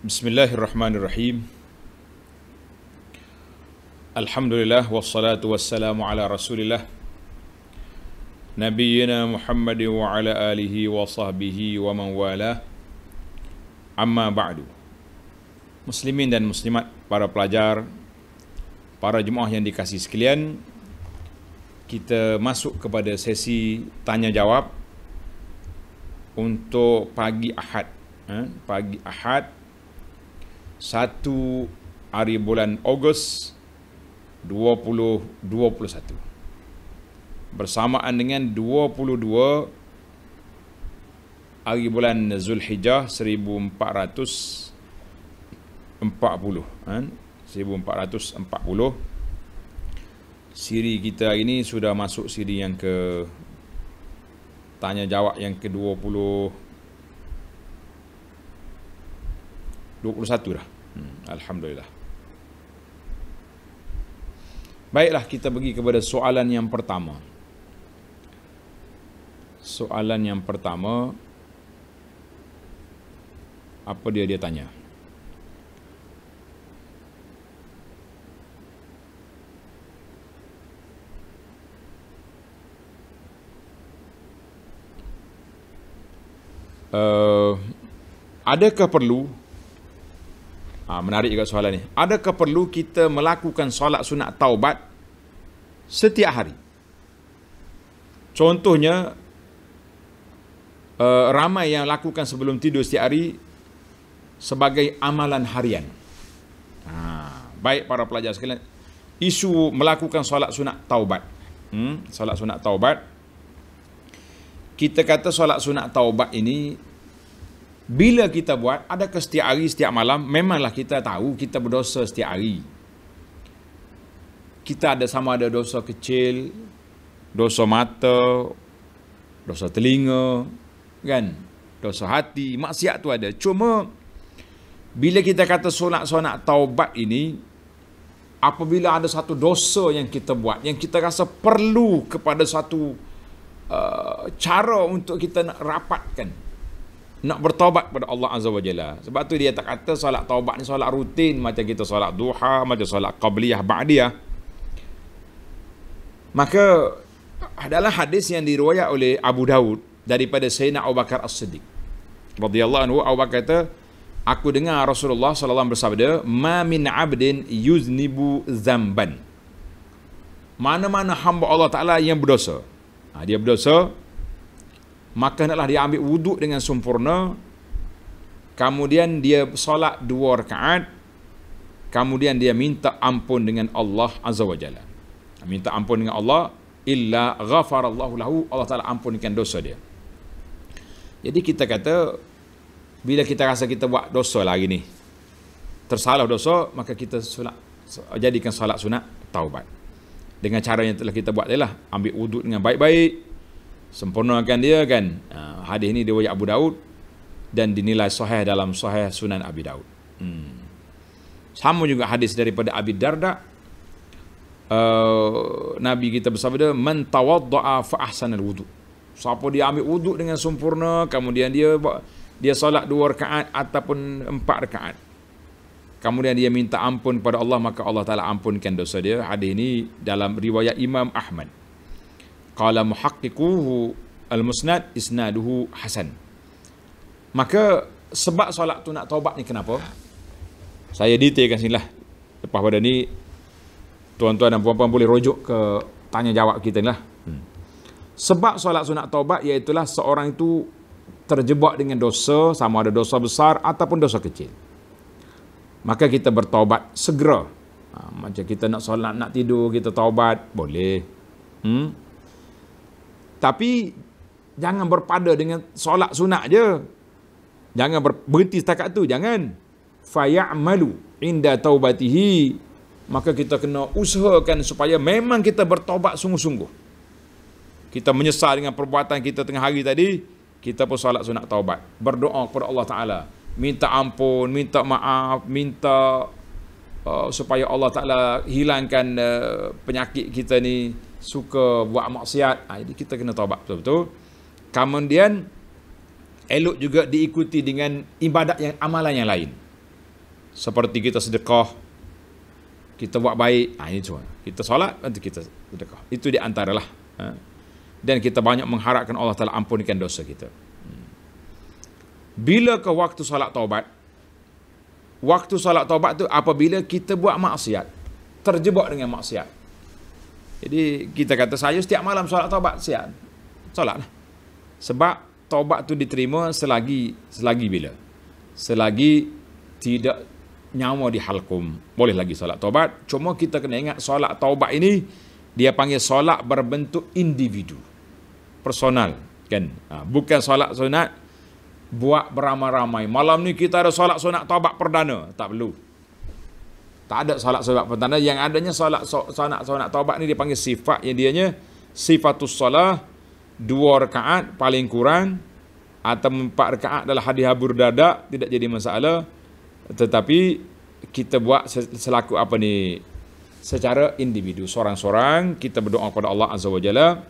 Bismillahirrahmanirrahim. Alhamdulillah wassalatu wassalamu ala Rasulillah Nabiyyina Muhammad wa ala alihi wa sahbihi wa man wala. Amma ba'du. Muslimin dan muslimat, para pelajar, para jemaah yang dikasihi sekalian, kita masuk kepada sesi tanya jawab untuk pagi Ahad. Pagi Ahad 1 hari bulan Ogos 2021 bersamaan dengan 22 hari bulan Zulhijjah 1440 siri kita ini sudah masuk siri yang ke tanya jawab yang ke 21 dah. Alhamdulillah. Baiklah, kita pergi kepada soalan yang pertama. Soalan yang pertama, apa dia tanya? Adakah perlu menarik juga soalan ni. Adakah perlu kita melakukan solat sunat taubat setiap hari? Contohnya, ramai yang lakukan sebelum tidur setiap hari sebagai amalan harian. Baik para pelajar sekalian, isu melakukan solat sunat taubat. Solat sunat taubat. Kita kata solat sunat taubat ini, bila kita buat, adakah setiap hari, setiap malam? Memanglah kita tahu kita berdosa setiap hari. Kita ada sama ada dosa kecil, dosa mata, dosa telinga, kan? Dosa hati, maksiat tu ada. Cuma bila kita kata solat taubat ini, apabila ada satu dosa yang kita buat, yang kita rasa perlu kepada satu cara untuk kita nak rapatkan, nak bertaubat kepada Allah Azza wa Jalla. Sebab tu dia tak kata solat taubat ni solat rutin macam kita solat duha, macam solat qabliyah, ba'diyah. Maka adalah hadis yang diriwayat oleh Abu Daud daripada Sayyidina Abu Bakar As-Siddiq radhiyallahu anhu. Abu Bakar kata, aku dengar Rasulullah sallallahu alaihi wasallam bersabda, "Ma min 'abdin yuznibu zamban." Mana-mana hamba Allah Taala yang berdosa. Dia berdosa, maka hendaklah dia ambil wuduk dengan sempurna, kemudian dia solat 2 rakaat, kemudian dia minta ampun dengan Allah Azza wa Jalla. Minta ampun dengan Allah, illa ghafarallahu lahu, Allah Ta'ala ampunkan dosa dia. Jadi kita kata, bila kita rasa kita buat dosa lagi ni, tersalah dosa, maka kita jadikan solat sunat taubat. Dengan cara yang telah kita buat adalah ambil wuduk dengan baik-baik, sempurnakan dia, kan. Hadis ini diriwayat Abu Daud dan dinilai sahih dalam Sahih Sunan Abi Daud. Sama juga hadis daripada Abi Darda. Nabi kita bersabda, man tawadda'a fa ahsanal wudu. Siapa dia ambil wuduk dengan sempurna, kemudian dia solat 2 rakaat ataupun 4 rakaat, kemudian dia minta ampun kepada Allah, maka Allah Ta'ala ampunkan dosa dia. Hadis ini dalam riwayat Imam Ahmad. Qala muhaqqiquhu al-musnad isnaduhu hasan. Maka sebab solat sunat taubat ni kenapa? Saya detailkan sinilah. Lepas pada ni, tuan-tuan dan puan-puan boleh rujuk ke tanya jawab kita ni lah. Sebab solat sunat taubat iaitulah seorang itu terjebak dengan dosa, sama ada dosa besar ataupun dosa kecil. Maka kita bertaubat segera. Macam kita nak solat, nak tidur, kita taubat, boleh. Tapi jangan berpada dengan solat sunat je. Jangan berhenti setakat tu, jangan. Fayamalu inda taubatihi. Maka kita kena usahakan supaya memang kita bertaubat sungguh-sungguh. Kita menyesal dengan perbuatan kita tengah hari tadi, kita pun solat sunat taubat. Berdoa kepada Allah Ta'ala, minta ampun, minta maaf, minta supaya Allah Ta'ala hilangkan penyakit kita ni, suka buat maksiat. Jadi kita kena taubat betul-betul. Kemudian elok juga diikuti dengan ibadat yang amalan yang lain. Seperti kita sedekah, kita buat baik, ini semua. Kita solat, nanti kita sedekah. Itu di antaralah. Dan kita banyak mengharapkan Allah Ta'ala ampunkan dosa kita. Bila ke waktu solat taubat? Waktu solat taubat tu apabila kita buat maksiat, terjebak dengan maksiat. Jadi kita kata, saya setiap malam solat taubat, solatlah. Sebab taubat tu diterima selagi bila? Selagi tidak nyawa di halkum, boleh lagi solat taubat. Cuma kita kena ingat, solat taubat ini dia panggil solat berbentuk individu, personal, kan? Bukan solat sunat buat beramai-ramai. Malam ni kita ada solat sunat taubat perdana, tak perlu. Tak ada solat sunat perdana. Yang adanya solat sunat taubat ni dia panggil sifat, yang dianya sifatus solah, 2 rakaat paling kurang, atau 4 rakaat dalam hadis Abu Darda, tidak jadi masalah. Tetapi kita buat selaku secara individu, seorang-seorang kita berdoa kepada Allah Azza wa Jalla.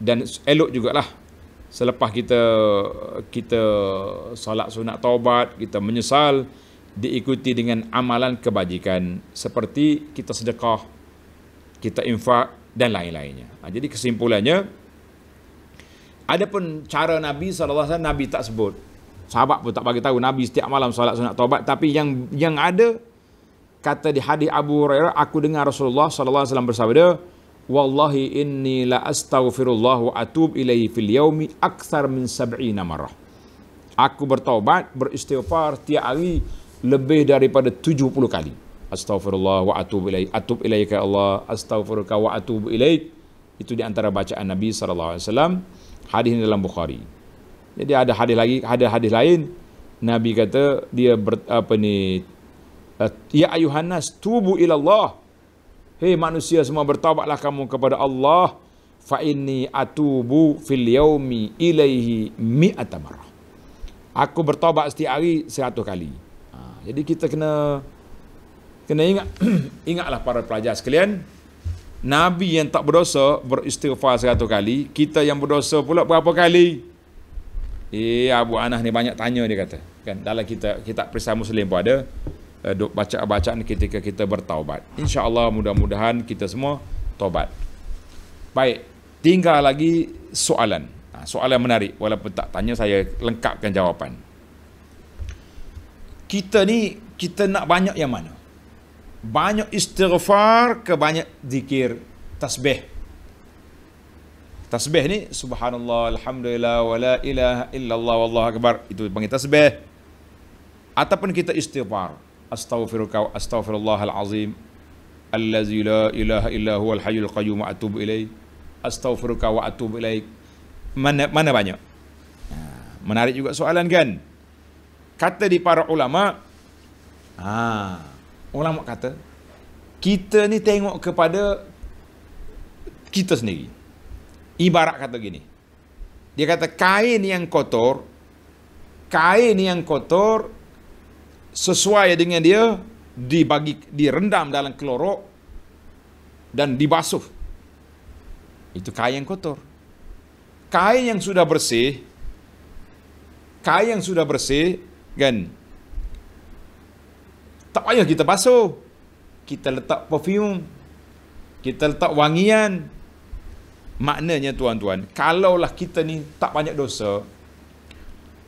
Dan elok jugalah selepas kita solat sunat taubat, kita menyesal, diikuti dengan amalan kebajikan seperti kita sedekah, kita infak dan lain-lainnya. Jadi kesimpulannya, adapun cara Nabi SAW, Nabi tak sebut. Sahabat pun tak bagi tahu Nabi setiap malam solat sunat taubat. Tapi yang ada, kata di hadis Abu Hurairah, aku dengar Rasulullah SAW bersabda, wallahi inni la astaghfirullah wa atub ilaihi fil yaumi akthar min 70 marrah. Aku bertaubat, beristighfar tiap hari lebih daripada 70 kali. Astaghfirullah wa atub ilaihi, atub ilaika Allah, astaghfiruka wa atub ilaik. Itu di antara bacaan Nabi SAW. Hadis ini dalam Bukhari. Jadi ada hadis lain, Nabi kata dia ya ayuhan nas tubu ila Allah. Hei manusia semua, bertaubatlah kamu kepada Allah. Fa inni atubu fil yaumi ilaihi 100 marrah. Aku bertaubat setiap hari 100 kali. Jadi kita kena ingat ingatlah para pelajar sekalian, Nabi yang tak berdosa beristighfar 100 kali, kita yang berdosa pula berapa kali? Abu Anas ni banyak tanya, dia kata. Kan dalam kitab Perisai Muslim pun ada bacaan ketika kita bertaubat. InsyaAllah mudah-mudahan kita semua taubat. Baik, tinggal lagi soalan. Soalan menarik, walaupun tak tanya saya lengkapkan jawapan. Kita nak banyak yang mana? Banyak istighfar ke banyak zikir, tasbih? Tasbih ni subhanallah, alhamdulillah, wala ilaha illallah, wallahu akbar, itu panggil tasbih. Ataupun kita istighfar, astaghfirullahal azim allazi la ilaha illa huwal hayyul qayyum wa atubu ilaih, astaghfiruka wa atubu ilaik. Mana banyak? Menarik juga soalan kan? Kata di para ulama, ulama kata, kita ni tengok kepada kita sendiri. Ibarat kata gini, dia kata kain yang kotor sesuai dengan dia direndam dalam klorok dan dibasuh, itu kain yang kotor. Kain yang sudah bersih kan, tak payah kita basuh, kita letak perfume, kita letak wangian. Maknanya tuan-tuan, kalaulah kita ni tak banyak dosa,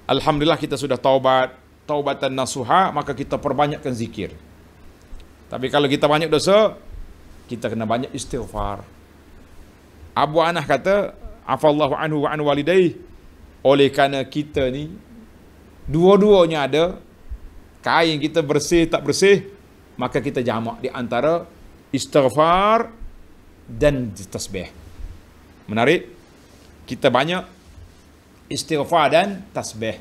alhamdulillah kita sudah taubatan nasuha, maka kita perbanyakkan zikir. Tapi kalau kita banyak dosa, kita kena banyak istighfar. Abu Anas kata, afallahu anhu wa an walidayh, oleh kerana kita ni dua-duanya ada, kain kita bersih tak bersih, maka kita jamak di antara istighfar dan tasbih. Menarik, kita banyak istighfar dan tasbih.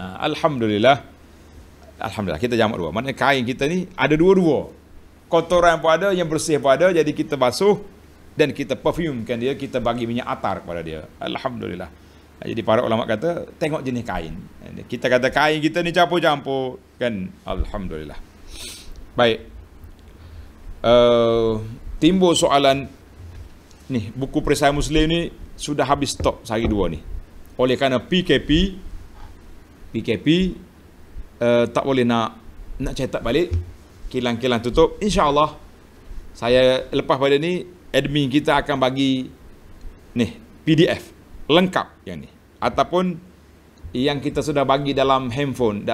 Alhamdulillah kita jamak dua. Maknanya kain kita ni ada dua-dua, kotoran pun ada, yang bersih pun ada. Jadi kita basuh dan kita perfumekan dia, kita bagi minyak atar kepada dia. Alhamdulillah. Jadi para ulama kata, tengok jenis kain. Kita kata kain kita ni campur-campur kan. Alhamdulillah. Baik, timbul soalan ni, buku Perisai Muslim ni sudah habis stok sehari 2 ni. Oleh kerana PKP tak boleh nak nak cetak balik, kilang-kilang tutup, insya-Allah saya lepas pada ni admin kita akan bagi ni PDF lengkap yang ni, ataupun yang kita sudah bagi dalam handphone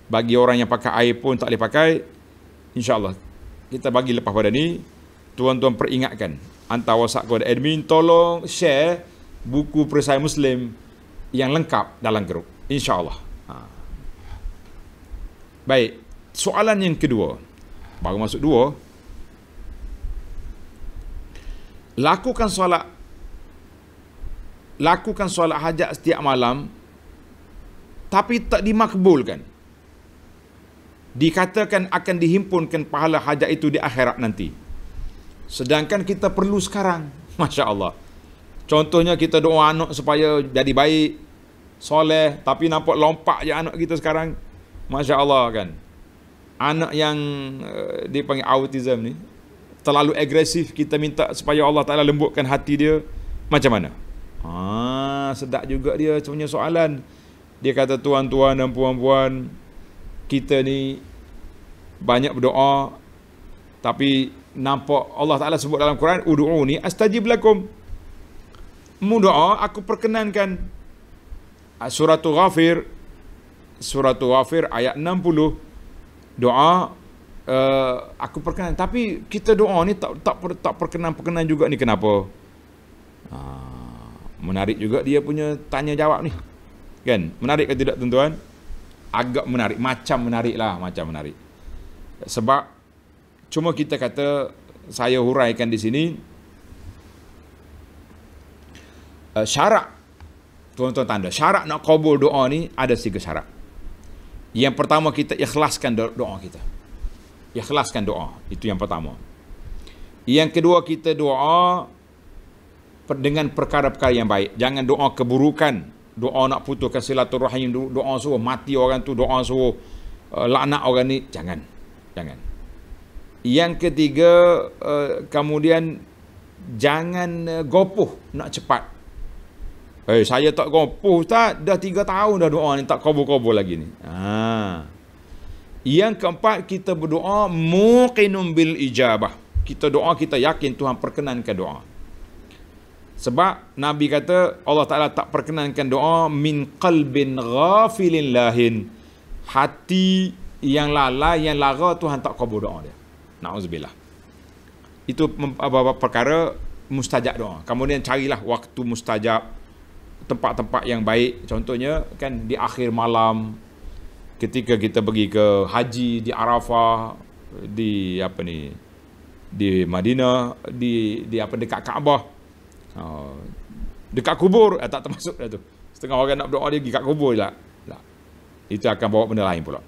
bagi orang yang pakai iPhone tak boleh pakai, insya-Allah kita bagi lepas pada ni. Tuan-tuan peringatkan, hantar WhatsApp kepada admin, tolong share buku Perisai Muslim yang lengkap dalam grup, insya-Allah. Baik, soalan yang kedua, baru masuk dua. Lakukan solat hajat setiap malam tapi tak dimakbulkan. Dikatakan akan dihimpunkan pahala hajat itu di akhirat nanti. Sedangkan kita perlu sekarang. Masya Allah. Contohnya kita doa anak supaya jadi baik, soleh, tapi nampak lompak je anak kita sekarang. Masya Allah kan. Anak yang dipanggil autism ni, terlalu agresif, kita minta supaya Allah Ta'ala lembutkan hati dia. Macam mana? Sedap juga dia punya soalan. Dia kata, tuan-tuan dan puan-puan, kita ni banyak berdoa, tapi nampak Allah Ta'ala sebut dalam Quran, ud'uni astajib lakum. Mu doa, aku perkenankan. Suratul Ghafir ayat 60. Doa, aku perkenan. Tapi kita doa ni tak perkenan juga ni, kenapa? Menarik juga dia punya tanya jawab ni. Kan? Menarik ke tidak tuan-tuan? Agak menarik, macam menarik. Sebab cuma kita kata, saya huraikan di sini, syarat, tuan-tuan tanda, syarat nak kabul doa ni ada 3 syarat. Yang pertama, kita ikhlaskan doa kita. Ikhlaskan doa, itu yang pertama. Yang kedua, kita doa dengan perkara-perkara yang baik. Jangan doa keburukan, doa nak putuskan silaturahim, doa suruh mati orang tu, doa suruh laknat orang ni, jangan. Yang ketiga, kemudian jangan gopoh nak cepat. Saya tak gopoh Ustaz, dah 3 tahun dah doa ni tak kabul-kabul lagi ni. Yang keempat, kita berdoa muqinun bil ijabah. Kita doa, kita yakin Tuhan perkenankan doa. Sebab Nabi kata Allah Ta'ala tak perkenankan doa min qalbin ghafilin lahin. Hati yang lalai, yang lara, Tuhan tak kabul doa dia. Na'udzubillah. Itu perkara mustajab doa. Kemudian carilah waktu mustajab, tempat-tempat yang baik. Contohnya kan di akhir malam, ketika kita pergi ke haji di Arafah, di di Madinah, di dekat Kaabah, dekat kubur, tak termasuk dah tu. Setengah orang nak berdoa dia pergi kat kubur lah. Itu akan bawa benda lain pula.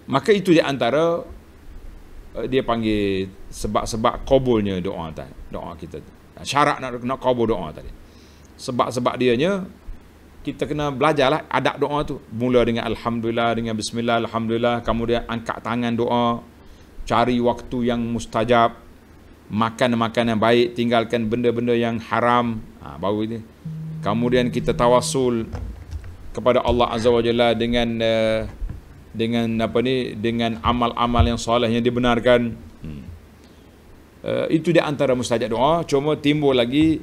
Maka itu di antara dia panggil sebab-sebab kabulnya doa kita. Syarat nak kabul doa tadi. Sebab-sebab dianya, kita kena belajarlah adab doa tu. Mula dengan alhamdulillah, dengan bismillah, alhamdulillah, kemudian angkat tangan doa, cari waktu yang mustajab, makan makanan baik, tinggalkan benda-benda yang haram, baru ini. Kemudian kita tawassul kepada Allah Azza wa Jalla dengan amal-amal yang soleh yang dibenarkan. Itu di antara mustajab doa. Cuma timbul lagi,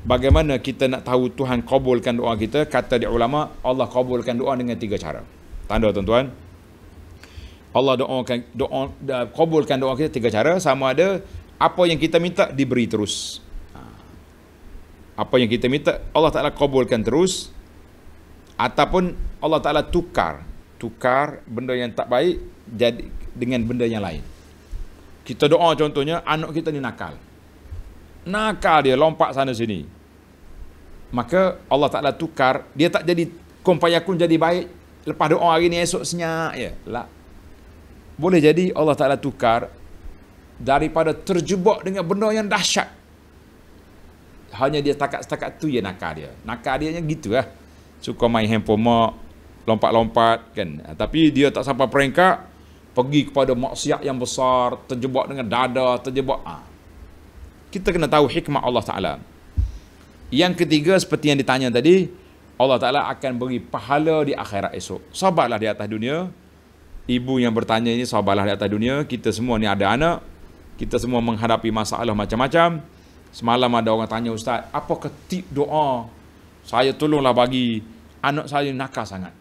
bagaimana kita nak tahu Tuhan kabulkan doa kita? Kata di ulama, Allah kabulkan doa dengan 3 cara. Tanda tuan-tuan, Allah kabulkan doa kita 3 cara. Sama ada apa yang kita minta diberi terus. Apa yang kita minta Allah Ta'ala kabulkan terus, ataupun Allah Ta'ala tukar benda yang tak baik jadi dengan benda yang lain. Kita doa contohnya, anak kita ni nakal dia lompat sana sini, maka Allah Ta'ala tukar, dia tak jadi kumpayakun jadi baik, lepas doa hari ni esok senyap ya. Boleh jadi Allah Ta'ala tukar daripada terjebak dengan benda yang dahsyat, hanya dia setakat tu ya nakal dia gitu lah. Suka main handphone mak, lompat-lompat kan. Tapi dia tak sampai peringkat pergi kepada maksiat yang besar, terjebak dengan dada, Kita kena tahu hikmah Allah Ta'ala. Yang ketiga, seperti yang ditanya tadi, Allah Ta'ala akan beri pahala di akhirat esok. Sabarlah di atas dunia, ibu yang bertanya ini sabarlah di atas dunia. Kita semua ni ada anak. Kita semua menghadapi masalah macam-macam. Semalam ada orang tanya, Ustaz, apakah tip doa? Saya tolonglah bagi anak saya nakal sangat.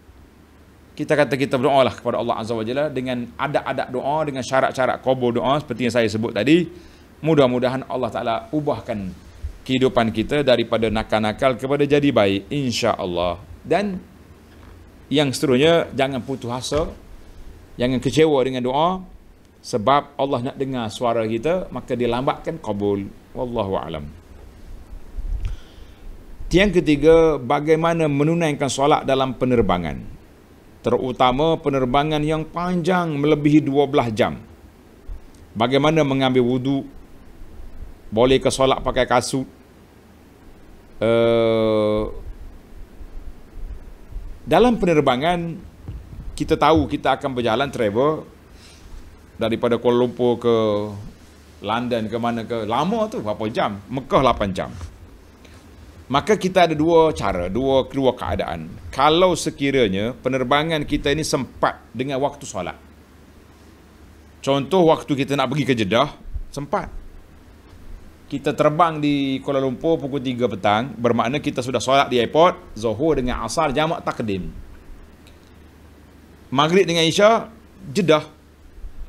Kita kata kita berdoalah kepada Allah Azza wa Jalla dengan adab-adab doa, dengan syarat-syarat qabul doa seperti yang saya sebut tadi. Mudah-mudahan Allah Ta'ala ubahkan kehidupan kita daripada nakal-nakal kepada jadi baik, insya-Allah. Dan yang seterusnya, jangan putus asa, jangan kecewa dengan doa, sebab Allah nak dengar suara kita, maka dia lambatkan qabul. Wallahu a'lam. Yang ketiga, bagaimana menunaikan solat dalam penerbangan, terutama penerbangan yang panjang melebihi 12 jam. Bagaimana mengambil wudu? Boleh ke solat pakai kasut? Dalam penerbangan, kita tahu kita akan berjalan travel daripada Kuala Lumpur ke London ke mana ke, lama tu berapa jam? Mekah 8 jam. Maka kita ada dua cara, dua keadaan. Kalau sekiranya penerbangan kita ini sempat dengan waktu solat. Contoh waktu kita nak pergi ke Jeddah, sempat. Kita terbang di Kuala Lumpur pukul 3 petang, bermakna kita sudah solat di airport, Zuhur dengan Asar, jamak takdim. Maghrib dengan Isya, Jeddah.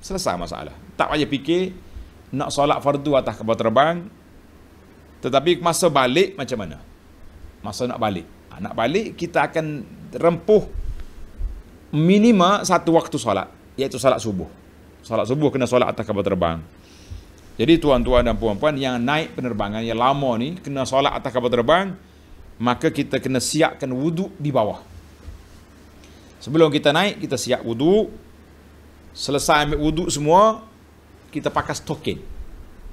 Selesai masalah. Tak payah fikir nak solat fardu atas kapal terbang. Tetapi masa balik macam mana? Masa nak balik. Nak balik kita akan rempuh minima satu waktu solat, iaitu solat subuh. Solat subuh kena solat atas kapal terbang. Jadi tuan-tuan dan puan-puan yang naik penerbangan yang lama ni kena solat atas kapal terbang, maka kita kena siapkan wuduk di bawah. Sebelum kita naik, kita siap wuduk. Selesai ambil wuduk semua, kita pakai stokin.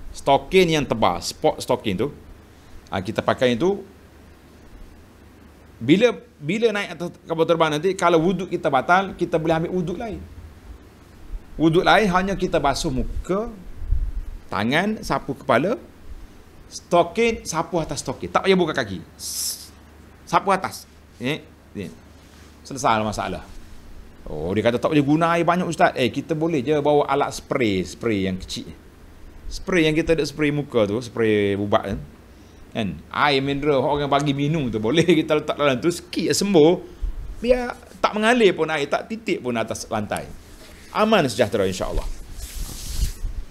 Stokin yang tebal, sport stokin tu. Kita pakai itu. Bila naik atas kapal terbang nanti, kalau wuduk kita batal, kita boleh ambil wuduk lain. Wuduk lain hanya kita basuh muka, tangan, sapu kepala, stokin, sapu atas stokin. Tak payah buka kaki. Sapu atas. Selesai masalah. Oh, dia kata tak boleh guna air banyak, Ustaz. Kita boleh je bawa alat spray yang kecil. Spray yang kita ada spray muka tu, spray ubat kan. Air mineral orang bagi minum tu boleh kita letak dalam tu, sikit sembuh. Biar tak mengalir pun air, tak titik pun atas lantai. Aman sejahtera insya-Allah.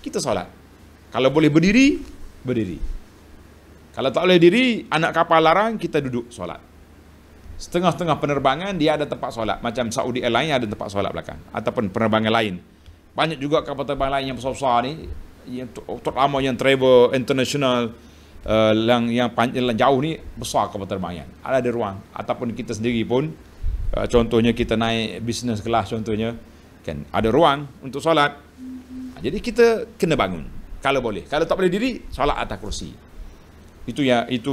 Kita solat. Kalau boleh berdiri, berdiri. Kalau tak boleh diri, anak kapal larang, kita duduk solat. Setengah-setengah penerbangan dia ada tempat solat. Macam Saudi Airlines ada tempat solat belakang. Ataupun penerbangan lain. Banyak juga kapal terbang lain yang besar-besar ni, yang terutama yang travel international, yang jauh ni, besar kapal terbang. Ada ruang. Ataupun kita sendiri pun, contohnya kita naik business class contohnya, kan ada ruang untuk solat. Jadi kita kena bangun kalau boleh. Kalau tak boleh diri, solat atas kursi. Itu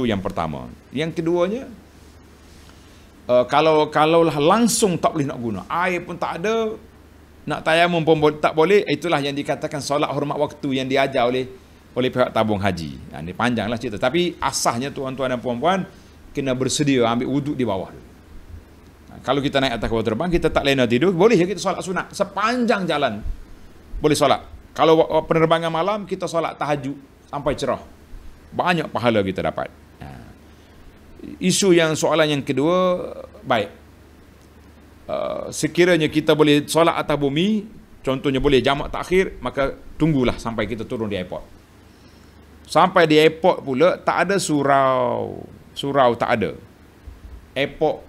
yang pertama. Yang keduanya, kalau langsung tak boleh nak guna, air pun tak ada, nak tayamum pun tak boleh, itulah yang dikatakan solat hormat waktu yang diajar oleh pihak tabung haji. Ini panjanglah cerita. Tapi asasnya tuan-tuan dan puan-puan kena bersedia ambil wuduk di bawah. Kalau kita naik atas kapal terbang, kita tak lena tidur, boleh je kita solat sunat sepanjang jalan. Boleh solat. Kalau penerbangan malam, kita solat tahajud sampai cerah. Banyak pahala kita dapat. Soalan yang kedua, baik. Sekiranya kita boleh solat atas bumi, contohnya boleh jamak takhir, maka tunggulah sampai kita turun di airport. Sampai di airport pula, tak ada surau. Surau tak ada. Airport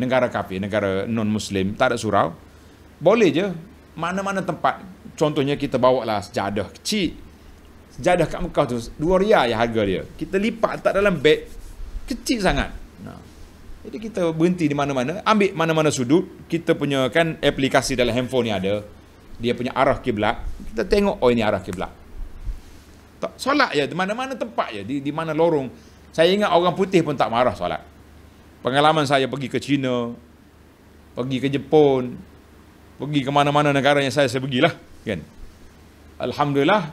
negara non-Muslim, tak ada surau. Boleh je, mana-mana tempat. Contohnya kita bawa lah sejadah kecil. Sejadah kat Mekah tu, RM2 ya harga dia. Kita lipat tak dalam beg, kecil sangat. Jadi kita berhenti di mana-mana, ambil mana-mana sudut. Kita punya kan aplikasi dalam handphone ni ada, dia punya arah kiblat. Kita tengok, oh ini arah kiblat. Solat je, di mana-mana tempat je, di mana lorong. Saya ingat orang putih pun tak marah solat. Pengalaman saya pergi ke China, pergi ke Jepun, pergi ke mana-mana negara yang saya pergilah, kan. Alhamdulillah,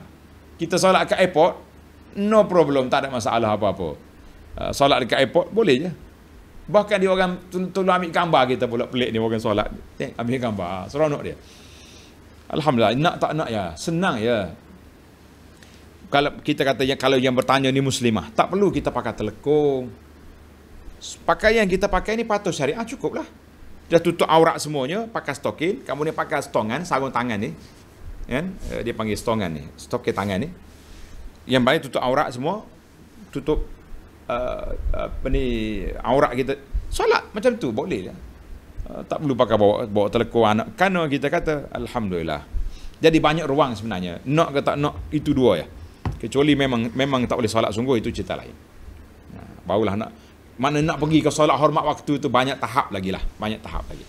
kita solat kat airport, no problem, tak ada masalah apa-apa. Solat dekat airport boleh je. Bahkan dia orang tolong ambil gambar kita pula, pelik ni orang solat. Ambil gambar, seronok dia. Alhamdulillah, nak tak nak ya, senang ya. Kalau kita kata kalau yang bertanya ni muslimah, tak perlu kita pakai telekung. Pakaian kita pakai ni patuh syariah cukuplah. Dah tutup aurat semuanya, pakai stokin, kemudian pakai stongan, sarung tangan ni. Kan? Dia panggil stongan ni, stokin tangan ni. Yang baik tutup aurat semua, tutup aurat kita. Solat macam tu boleh lah. Tak perlu pakai bawa telekung anak. Kerana kita kata alhamdulillah. Jadi banyak ruang sebenarnya. Nak ke tak nak itu dua ya. Kecuali memang tak boleh solat sungguh, itu cerita lain. Barulah nak. Mana nak pergi ke solat hormat waktu tu banyak tahap lagi lah. Banyak tahap lagi.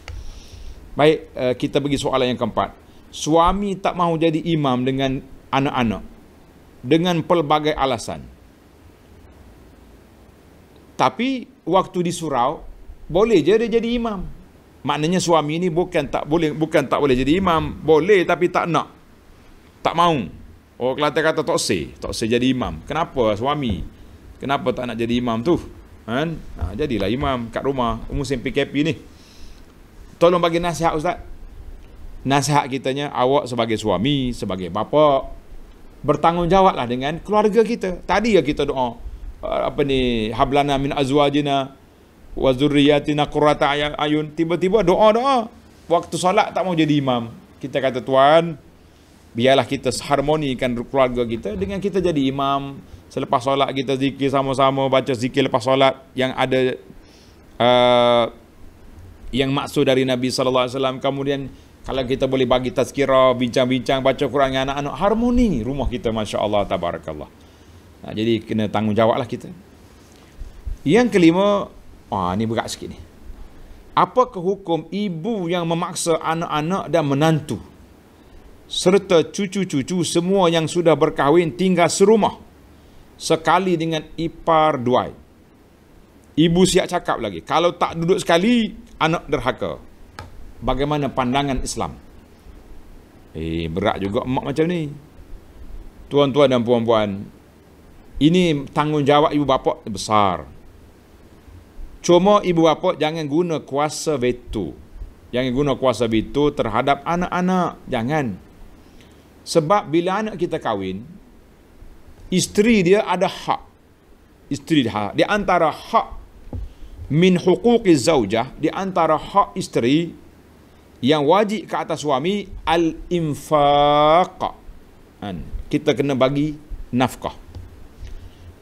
Baik, kita pergi soalan yang keempat. Suami tak mahu jadi imam dengan anak-anak dengan pelbagai alasan. Tapi waktu di surau boleh je dia jadi imam. Maknanya suami ni bukan tak boleh jadi imam, boleh tapi tak nak. Tak mahu. Oh, Kelantan kata tak usah jadi imam. Kenapa suami? Kenapa tak nak jadi imam tu? Kan? Jadilah imam kat rumah musim PKP ni. Tolong bagi nasihat ustaz. Nasihat kitanya, awak sebagai suami, sebagai bapa, bertanggungjawablah dengan keluarga kita. Tadi ya kita doa hablana min azwajina wa zurriyatina qurrata ayun. Tiba-tiba doa waktu solat tak mau jadi imam. Kita kata Tuhan, biarlah kita harmonikan keluarga kita dengan kita jadi imam. Selepas solat kita zikir sama-sama, baca zikir lepas solat yang ada yang maksud dari Nabi sallallahu alaihi wasallam. Kemudian kalau kita boleh bagi tazkirah, bincang-bincang, baca Quran dengan anak-anak, harmoni rumah kita, masya-Allah, tabarakallah. Jadi kena tanggungjawablah kita. Yang kelima, ni berat sikit ni. Apakah hukum ibu yang memaksa anak-anak dan menantu serta cucu-cucu semua yang sudah berkahwin tinggal serumah sekali dengan ipar duai? Ibu siap cakap lagi, kalau tak duduk sekali anak derhaka. Bagaimana pandangan Islam? Berat juga emak macam ni. Tuan-tuan dan puan-puan, ini tanggungjawab ibu bapa besar. Cuma ibu bapa jangan guna kuasa veto. Jangan guna kuasa veto terhadap anak-anak. Jangan. Sebab bila anak kita kahwin, isteri dia ada hak. Isteri dia, di antara hak min huquqi zaujah, di antara hak isteri yang wajib ke atas suami, al-infaq. Kita kena bagi nafkah.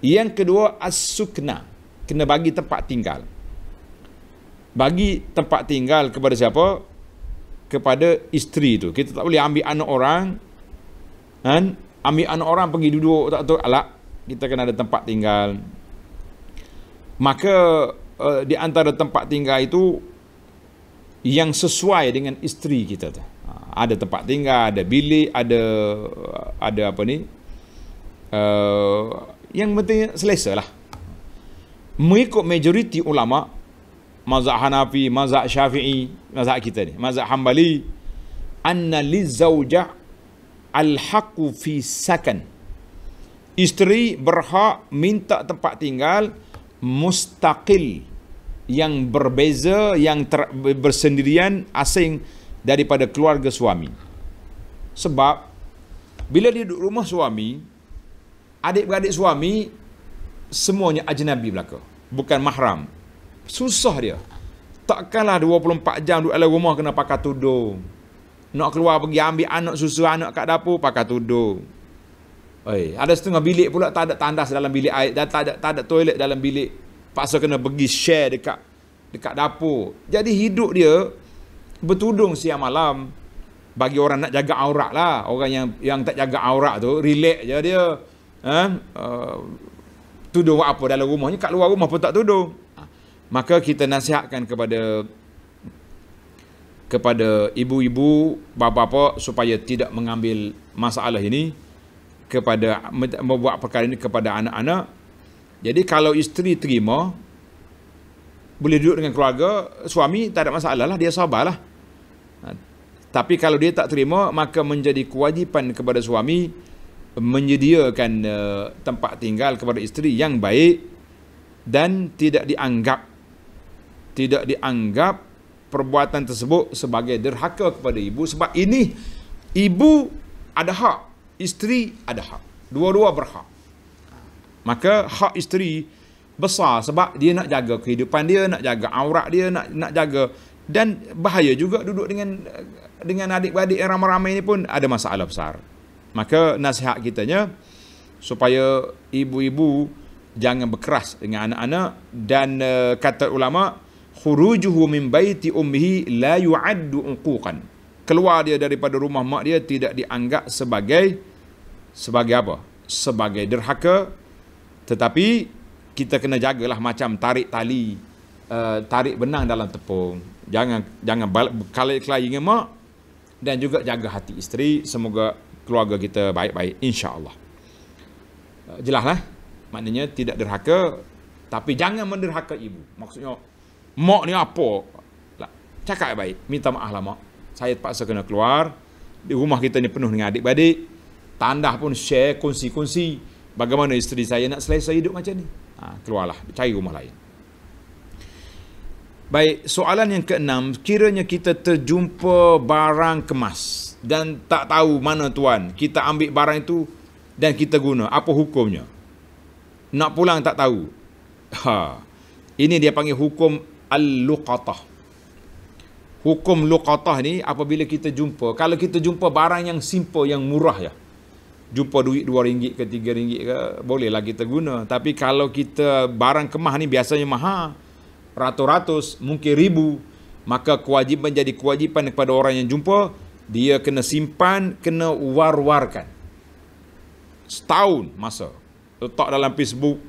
Yang kedua, as-sukna. Kena bagi tempat tinggal. Bagi tempat tinggal kepada siapa? Kepada isteri tu. Kita tak boleh ambil anak orang, ambil anak orang pergi duduk tak tahu alak. Kita kena ada tempat tinggal. Maka di antara tempat tinggal itu yang sesuai dengan isteri kita tu. Ada tempat tinggal, ada bilik, ada apa ni? Yang penting selesa lah. Mengikut majoriti ulama, mazhab Hanafi, mazhab Syafi'i, mazhab kita ni, mazhab Hambali, anna lizaujah al-haqqu fi sakan. Isteri berhak minta tempat tinggal mustaqil, yang berbeza, yang bersendirian, asing daripada keluarga suami. Sebab bila dia duduk rumah suami, adik-beradik suami semuanya ajnabi belaka, bukan mahram. Susah dia. Takkanlah 24 jam duduk dalam rumah kena pakai tudung. Nak keluar pergi ambil anak susu anak kat dapur pakai tudung. Ada setengah bilik pula tak ada tandas dalam bilik air, dan tak ada toilet dalam bilik. Paksa kena pergi share dekat dapur. Jadi hidup dia bertudung siang malam. Bagi orang nak jaga aurat lah. Orang yang tak jaga aurat tu, relax je dia. Tudung apa dalam rumahnya, kat luar rumah pun tak tudung. Maka kita nasihatkan kepada ibu-ibu, bapa-bapa supaya tidak mengambil masalah ini membuat perkara ini kepada anak-anak. Jadi kalau isteri terima, boleh duduk dengan keluarga, suami tak ada masalah lah, dia sabarlah. Tapi kalau dia tak terima, maka menjadi kewajipan kepada suami menyediakan tempat tinggal kepada isteri yang baik dan tidak dianggap perbuatan tersebut sebagai derhaka kepada ibu. Sebab ini Ibu ada hak, isteri ada hak. Dua-dua berhak. Maka hak isteri besar sebab dia nak jaga kehidupan dia, nak jaga aurat dia, nak jaga, dan bahaya juga duduk dengan adik-beradik yang ramai-ramai ini pun ada masalah besar. Maka nasihat kitanya supaya ibu-ibu jangan berkeras dengan anak-anak, dan kata ulama, khurujuhu min baiti ummihi la yu'addu uquqan. Keluar dia daripada rumah mak dia tidak dianggap sebagai apa? Sebagai derhaka, tetapi kita kena jagalah macam tarik tali, tarik benang dalam tepung. Jangan berkelahi dengan mak, dan juga jaga hati isteri. Semoga keluarga kita baik-baik, insya-Allah. Jelaslah, maknanya tidak derhaka, tapi jangan menderhaka ibu. Maksudnya mak ni apa? Cakap baik, minta maaf lah mak, saya terpaksa kena keluar, di rumah kita ni penuh dengan adik-beradik, tandah pun share, kongsi-kongsi, bagaimana isteri saya nak selesa hidup macam ni. Keluarlah, cari rumah lain. Baik, soalan yang keenam, kiranya kita terjumpa barang kemas dan tak tahu mana tuan, kita ambil barang itu dan kita guna, apa hukumnya? Nak pulang tak tahu. Ini dia panggil hukum al-luqatah. Hukum luqatah ni apabila kita jumpa, kalau kita jumpa barang yang simple, yang murah ya, jumpa duit RM2 ke RM3 ke, bolehlah kita guna. Tapi kalau kita barang kemah ni biasanya mahal, ratus-ratus, mungkin ribu, maka kewajipan jadi kewajipan kepada orang yang jumpa, dia kena simpan, kena war-warkan setahun masa, letak dalam Facebook.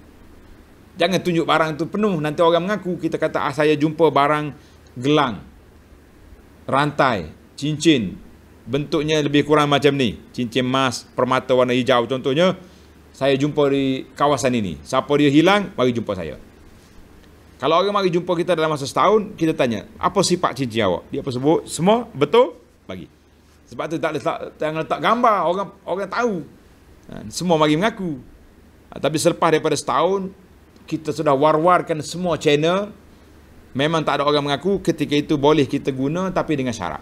Jangan tunjuk barang tu penuh, nanti orang mengaku. Kita kata saya jumpa barang gelang, rantai, cincin, bentuknya lebih kurang macam ni, cincin emas, permata warna hijau contohnya, saya jumpa di kawasan ini, siapa dia hilang, mari jumpa saya. Kalau orang mari jumpa kita dalam masa setahun, kita tanya, apa sifat cincin awak? Dia apa sebut? Semua betul? Bagi. Sebab tu jangan letak gambar, orang tahu. Semua mari mengaku. Tapi selepas daripada setahun, kita sudah war-warkan semua channel, memang tak ada orang mengaku, ketika itu boleh kita guna, tapi dengan syarat.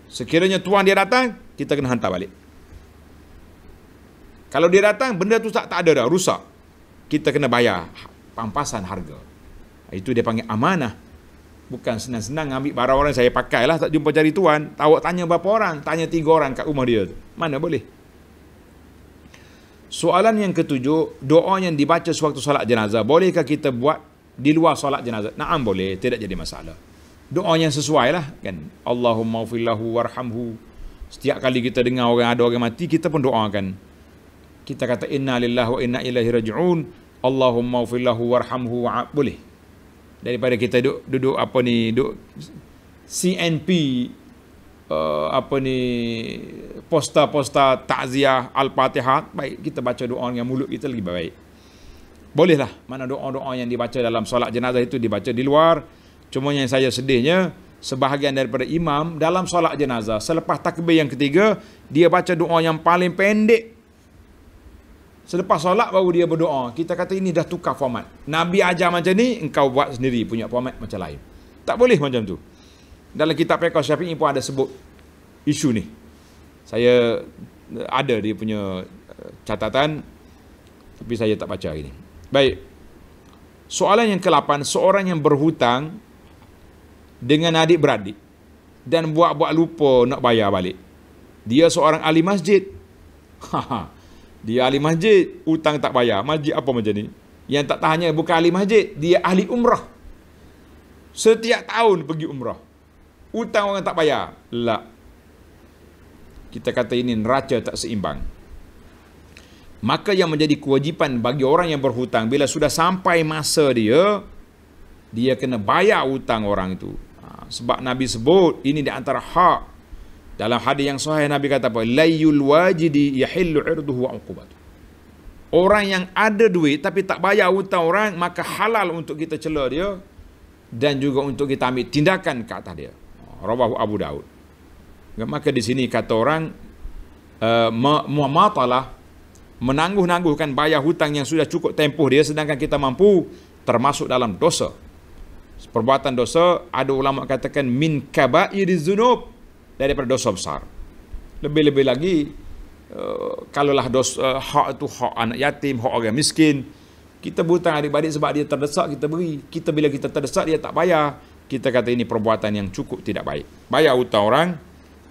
Sekiranya tuan dia datang, kita kena hantar balik. Kalau dia datang, benda tu tak ada dah, rusak, kita kena bayar pampasan harga. Itu dia panggil amanah. Bukan senang-senang ambil barang orang, saya pakailah, tak jumpa cari tuan. Awak tanya berapa orang? Tanya 3 orang kat rumah dia tu. Mana boleh? Soalan yang ketujuh, doa yang dibaca sewaktu solat jenazah, bolehkah kita buat di luar solat jenazah? Naam, boleh, tidak jadi masalah. Doa yang sesuai lah kan. Allahumma ufillahu warhamhu. Setiap kali kita dengar ada orang mati, kita pun doakan. Kita kata inna lillahi wa inna ilaihi raji'un. Allahumma ufillahu warhamhu. Boleh. Daripada kita duduk CNP, poster-poster takziah Al-Fatihah, baik kita baca doa dengan mulut kita lebih baik. Bolehlah, mana doa-doa yang dibaca dalam solat jenazah itu dibaca di luar. Cuma yang saya sedihnya, sebahagian daripada imam dalam solat jenazah, selepas takbir yang ketiga, dia baca doa yang paling pendek. Selepas solat baru dia berdoa. Kita kata ini dah tukar format. Nabi ajar macam ni, engkau buat sendiri punya format macam lain. Tak boleh macam tu. Dalam kitab Fiqh Syafi'i pun ada sebut isu ni. Saya ada dia punya catatan, tapi saya tak baca hari ni. Baik. Soalan yang ke-8, seorang yang berhutang dengan adik-beradik dan buat-buat lupa nak bayar balik. Dia seorang ahli masjid. Dia ahli masjid, hutang tak bayar. Masjid apa macam ni? Yang tak tahannya bukan ahli masjid, dia ahli umrah. Setiap tahun pergi umrah. Hutang orang tak bayar. La. Kita kata ini neraca tak seimbang. Maka yang menjadi kewajipan bagi orang yang berhutang, bila sudah sampai masa dia kena bayar hutang orang itu. Sebab Nabi sebut, ini di antara hak. Dalam hadis yang sahih Nabi kata apa? Layyul wajidi yahillu irduhu wa uqubatu. Orang yang ada duit tapi tak bayar hutang orang, maka halal untuk kita cela dia dan juga untuk kita ambil tindakan ke atas dia. Rawahu Abu Daud. Maka di sini kata orang muamatalah, menangguh-nangguhkan bayar hutang yang sudah cukup tempoh dia sedangkan kita mampu, termasuk dalam dosa. Perbuatan dosa, ada ulama katakan min kabairiz dzunub, daripada dosa besar. Lebih-lebih lagi kalaulah hak itu hak anak yatim, hak orang miskin, kita berhutang adik-adik sebab dia terdesak, kita beri. Kita bila kita terdesak dia tak bayar, kita kata ini perbuatan yang cukup tidak baik. Bayar hutang orang,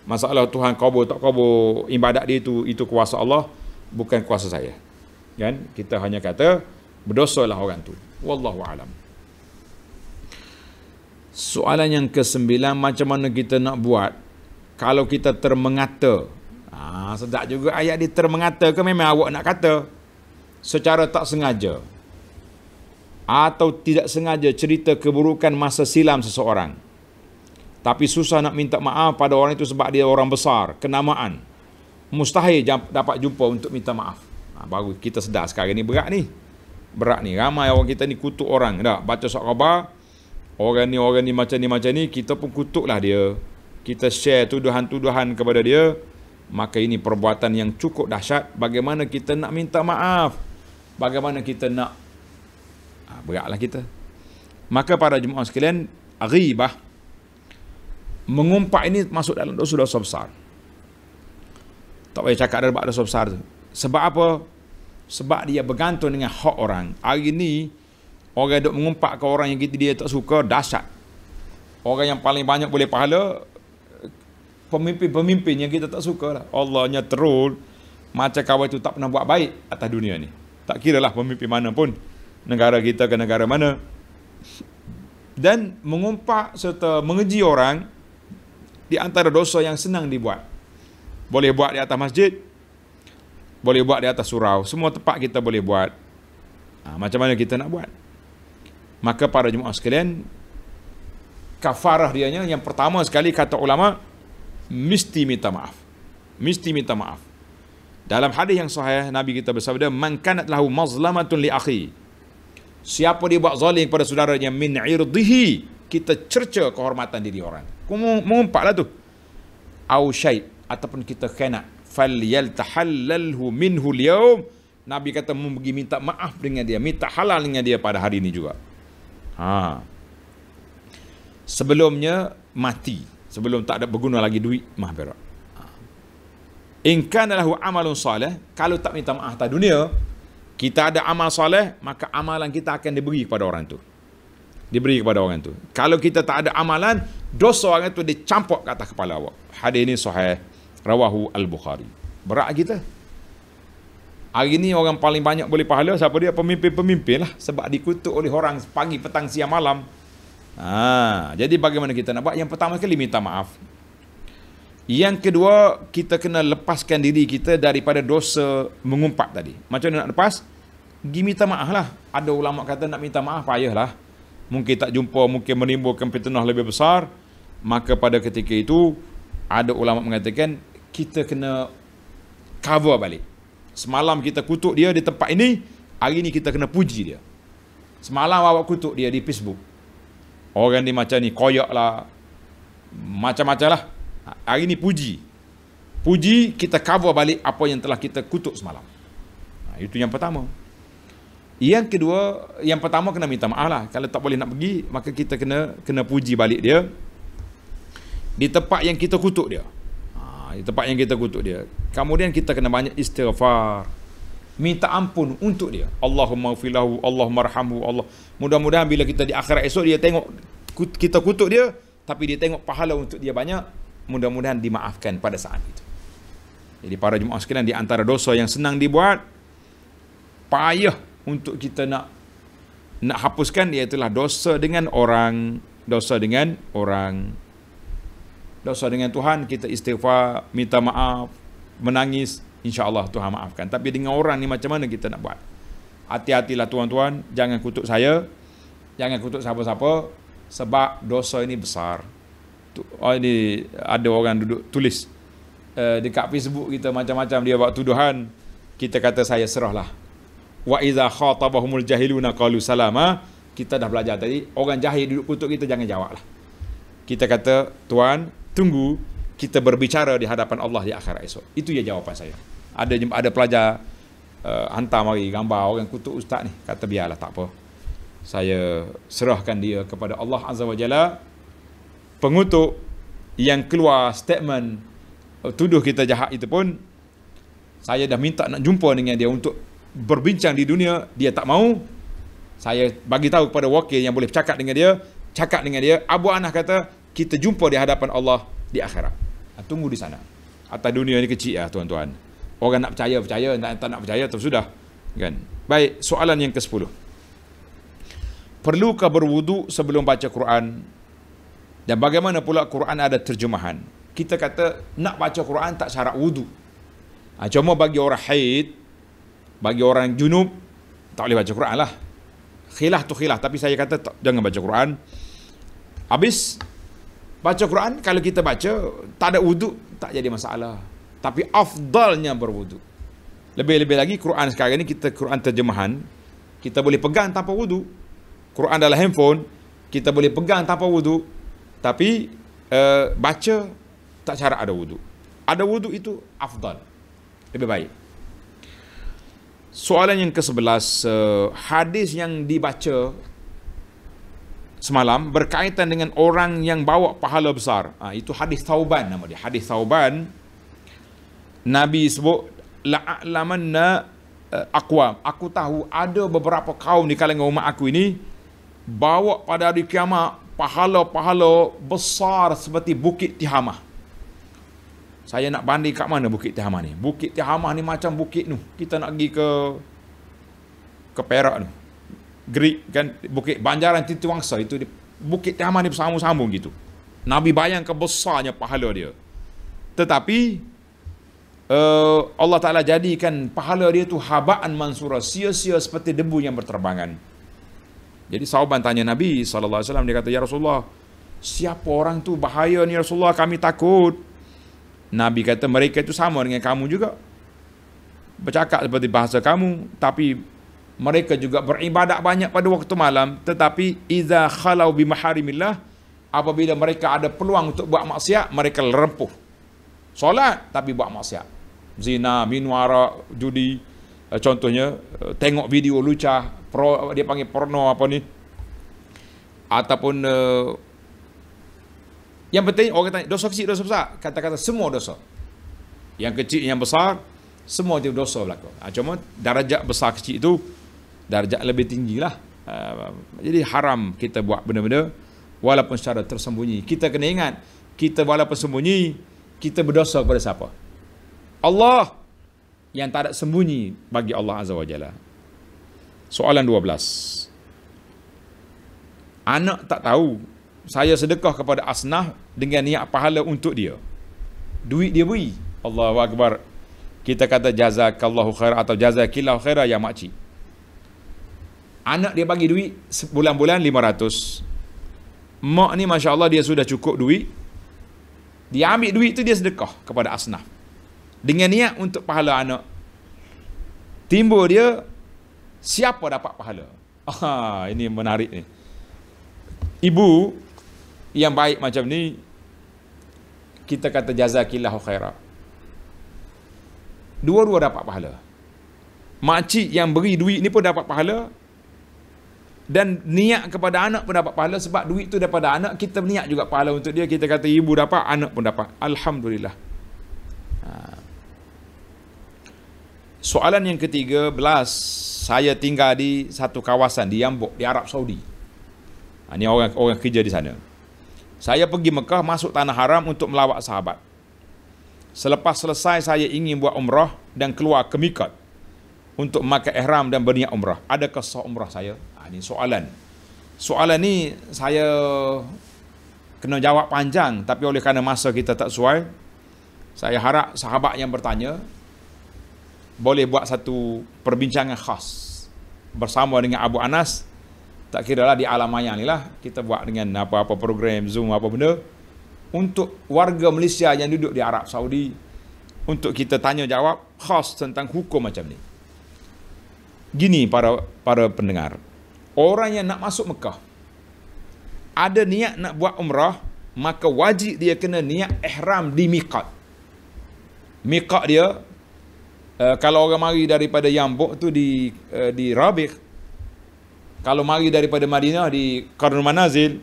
masalah Tuhan kabul tak kabul ibadat dia itu kuasa Allah, bukan kuasa saya. Kan? Kita hanya kata berdosalah orang tu. Wallahu alam. Soalan yang ke-9, macam mana kita nak buat kalau kita termengata? Sedap juga ayat dia, termengata ke memang awak nak kata secara tak sengaja atau tidak sengaja cerita keburukan masa silam seseorang, tapi susah nak minta maaf pada orang itu sebab dia orang besar, kenamaan, mustahil dapat jumpa untuk minta maaf. Baru kita sedar sekarang ni berat ni. Ramai orang kita ni kutuk orang. Dah baca surat khabar, orang ni macam ni, kita pun kutuklah dia. Kita share tuduhan-tuduhan kepada dia. Maka ini perbuatan yang cukup dahsyat. Bagaimana kita nak minta maaf? Bagaimana kita nak beratlah kita. Maka para jemaah sekalian, ghibah, mengumpat ini masuk dalam dosa-dosa besar. Tak payah cakap ada dosa besar tu. Sebab apa? Sebab dia bergantung dengan hak orang. Hari ni orang duk mengumpat ke orang yang dia tak suka, dahsyat. Orang yang paling banyak boleh pahala pemimpin-pemimpin yang kita tak suka lah. Allahnya terul macam kawan itu tak pernah buat baik atas dunia ni. Tak kira lah pemimpin mana pun, negara kita ke negara mana. Dan mengumpat serta mengeji orang di antara dosa yang senang dibuat. Boleh buat di atas masjid, boleh buat di atas surau, semua tempat kita boleh buat. Macam mana kita nak buat? Maka para jemaah sekalian, kafarah dianya yang pertama sekali kata ulama, mesti minta maaf. Mesti minta maaf. Dalam hadis yang sahih Nabi kita bersabda, man kanat lahu mazlamatun li akhi, siapa dia buat zalim kepada saudaranya, min irdihi, kita cerca kehormatan diri orang, mengumpatlah tu, au syai', ataupun kita khianat, falyaltahallalhu minhu al-yawm, Nabi kata pergi minta maaf dengan dia, minta halal dengan dia pada hari ini juga. Sebelumnya mati, sebelum tak ada berguna lagi duit, maaf berak. In kana lahu amalun salih, kalau tak minta maaf atas dunia, kita ada amal soleh, maka amalan kita akan diberi kepada orang tu. Diberi kepada orang tu. Kalau kita tak ada amalan, dosa orang tu dicampur ke atas kepala awak. Hadis ini sahih, rawahu al-Bukhari. Berat kita. Hari ni orang paling banyak boleh pahala siapa dia? Pemimpin-pemimpin lah, sebab dikutuk oleh orang pagi, petang, siang, malam. Jadi bagaimana kita nak buat? Yang pertama sekali minta maaf. Yang kedua, kita kena lepaskan diri kita daripada dosa mengumpat tadi. Macam mana nak lepas? Pergi minta maaf lah. Ada ulama kata nak minta maaf payahlah. Mungkin tak jumpa, mungkin menimbulkan fitnah lebih besar. Maka pada ketika itu, ada ulama mengatakan kita kena cover balik. Semalam kita kutuk dia di tempat ini, hari ini kita kena puji dia. Semalam awak kutuk dia di Facebook, orang ni macam ni, koyak lah, macam-macam lah. Hari ni puji, kita cover balik apa yang telah kita kutuk semalam. Itu yang pertama. Yang kedua, yang pertama kena minta maaf lah. Kalau tak boleh nak pergi, maka kita kena puji balik dia di tempat yang kita kutuk dia. Di tempat yang kita kutuk dia. Kemudian kita kena banyak istighfar, minta ampun untuk dia. Allahumma filahu, Allahumma arhamhu, Allah. Mudah-mudahan bila kita di akhirat esok, dia tengok kita kutuk dia, tapi dia tengok pahala untuk dia banyak, mudah-mudahan dimaafkan pada saat itu. Jadi para jemaah sekalian, di antara dosa yang senang dibuat, payah untuk kita nak hapuskan, iaitulah dosa dengan orang, dosa dengan Tuhan. Kita istighfar, minta maaf, menangis, insya-Allah Tuhan maafkan. Tapi dengan orang ni macam mana kita nak buat? Hati-hatilah tuan-tuan, jangan kutuk saya, jangan kutuk siapa-siapa, sebab dosa ini besar. Ini ada orang duduk tulis dekat Facebook kita macam-macam, dia buat tuduhan, kita kata saya serahlah. Wa idza khatabahumul jahiluna qalu salama. Kita dah belajar tadi, orang jahil duduk kutuk kita, jangan jawablah. Kita kata, Tuan, tunggu kita berbicara di hadapan Allah di akhirat esok. Itu ya jawapan saya. Ada pelajar hantar mari gambar orang kutuk ustaz ni, kata biarlah, tak apa, saya serahkan dia kepada Allah Azza wa Jalla. Pengutuk yang keluar statement tuduh kita jahat itu pun, saya dah minta nak jumpa dengan dia untuk berbincang di dunia, dia tak mau. Saya bagi tahu kepada wakil yang boleh cakap dengan dia, Abu Anas kata, kita jumpa di hadapan Allah di akhirat. Tunggu di sana. Atas dunia ni kecil lah tuan-tuan. Orang nak percaya, tak nak percaya, terus sudah. Kan? Baik, soalan yang ke-10. Perlukah berwudu sebelum baca Quran? Dan bagaimana pula Quran ada terjemahan? Kita kata nak baca Quran tak syarat wudu. Cuma bagi orang haid, bagi orang junub, tak boleh baca Quran lah. Khilaf tu khilaf, tapi saya kata jangan baca Quran. Habis baca Quran, kalau kita baca tak ada wudu, tak jadi masalah. Tapi afdalnya berwudu. Lebih-lebih lagi Quran sekarang ni, kita Quran terjemahan, kita boleh pegang tanpa wudu. Quran dalam handphone, kita boleh pegang tanpa wudu. Tapi baca tak syarat ada wudu. Ada wudu itu afdal, lebih baik. Soalan yang ke-11, hadis yang dibaca semalam berkaitan dengan orang yang bawa pahala besar. Itu hadis Thauban nama dia. Hadis Thauban, Nabi sebut, la'alamanna aqwam. Aku tahu ada beberapa kaum di kalangan umat aku ini bawa pada hari kiamat pahala-pahala besar seperti Bukit Tihamah. Saya nak banding kat mana Bukit Tihamah ni? Bukit Tihamah ni macam bukit tu. Kita nak pergi ke Perak tu. Greek kan, Bukit Banjaran Titiwangsa itu Bukit Tihamah ni bersambung-sambung gitu. Nabi bayangkan besarnya pahala dia. Tetapi Allah Ta'ala jadikan pahala dia tu habaan mansura, sia-sia seperti debu yang berterbangan. Jadi sahabat tanya Nabi SAW, dia kata, ya Rasulullah, siapa orang tu bahaya ni Rasulullah, kami takut. Nabi kata, mereka itu sama dengan kamu juga, bercakap seperti bahasa kamu, tapi mereka juga beribadat banyak pada waktu malam, tetapi iza khalau bimaharimillah, apabila mereka ada peluang untuk buat maksiat, mereka lerempuh. Solat tapi buat maksiat, zina, minum arak, judi, contohnya tengok video lucah, dia panggil porno apa ni, ataupun yang penting orang tanya dosa kecil, dosa besar, kata-kata semua dosa, yang kecil yang besar semua itu dosa berlaku. Cuma darjat besar kecil itu darjat lebih tinggi lah. Jadi haram kita buat benda-benda walaupun secara tersembunyi. Kita kena ingat, kita walaupun sembunyi, kita berdosa kepada siapa? Allah. Yang tak ada sembunyi bagi Allah Azza wa Jalla. Soalan 12. Anak tak tahu saya sedekah kepada asnaf dengan niat pahala untuk dia. Duit dia beri. Allahu Akbar. Kita kata jazakallahu khair atau jazakillahu khair ya makcik. Anak dia bagi duit bulan-bulan 500. Mak ni Masya Allah dia sudah cukup duit. Dia ambil duit tu dia sedekah kepada asnaf dengan niat untuk pahala anak. Timbul dia, siapa dapat pahala? Ini menarik ni. Ibu yang baik macam ni, kita kata jazakillahu khairah. Dua-dua dapat pahala. Makcik yang beri duit ni pun dapat pahala, dan niat kepada anak pun dapat pahala. Sebab duit tu daripada anak, kita niat juga pahala untuk dia. Kita kata ibu dapat, anak pun dapat. Alhamdulillah. Soalan yang ke-13, saya tinggal di satu kawasan di Yambuk, di Arab Saudi. Ini orang kerja di sana. Saya pergi Mekah, masuk tanah haram untuk melawat sahabat. Selepas selesai saya ingin buat umrah dan keluar ke miqat untuk memakai ihram dan berniat umrah. Adakah sah umrah saya? Ini soalan. Soalan ni saya kena jawab panjang, tapi oleh kerana masa kita tak sesuai, saya harap sahabat yang bertanya boleh buat satu perbincangan khas bersama dengan Abu Anas. Tak kira lah di alam maya ni lah, kita buat dengan apa-apa program Zoom apa benda untuk warga Malaysia yang duduk di Arab Saudi, untuk kita tanya jawab khas tentang hukum macam ni. Gini para pendengar, orang yang nak masuk Mekah ada niat nak buat umrah, maka wajib dia kena niat ihram di miqat. Miqat dia, kalau orang mari daripada Yambuk tu di Rabiq, kalau mari daripada Madinah di Qarnul Manazil,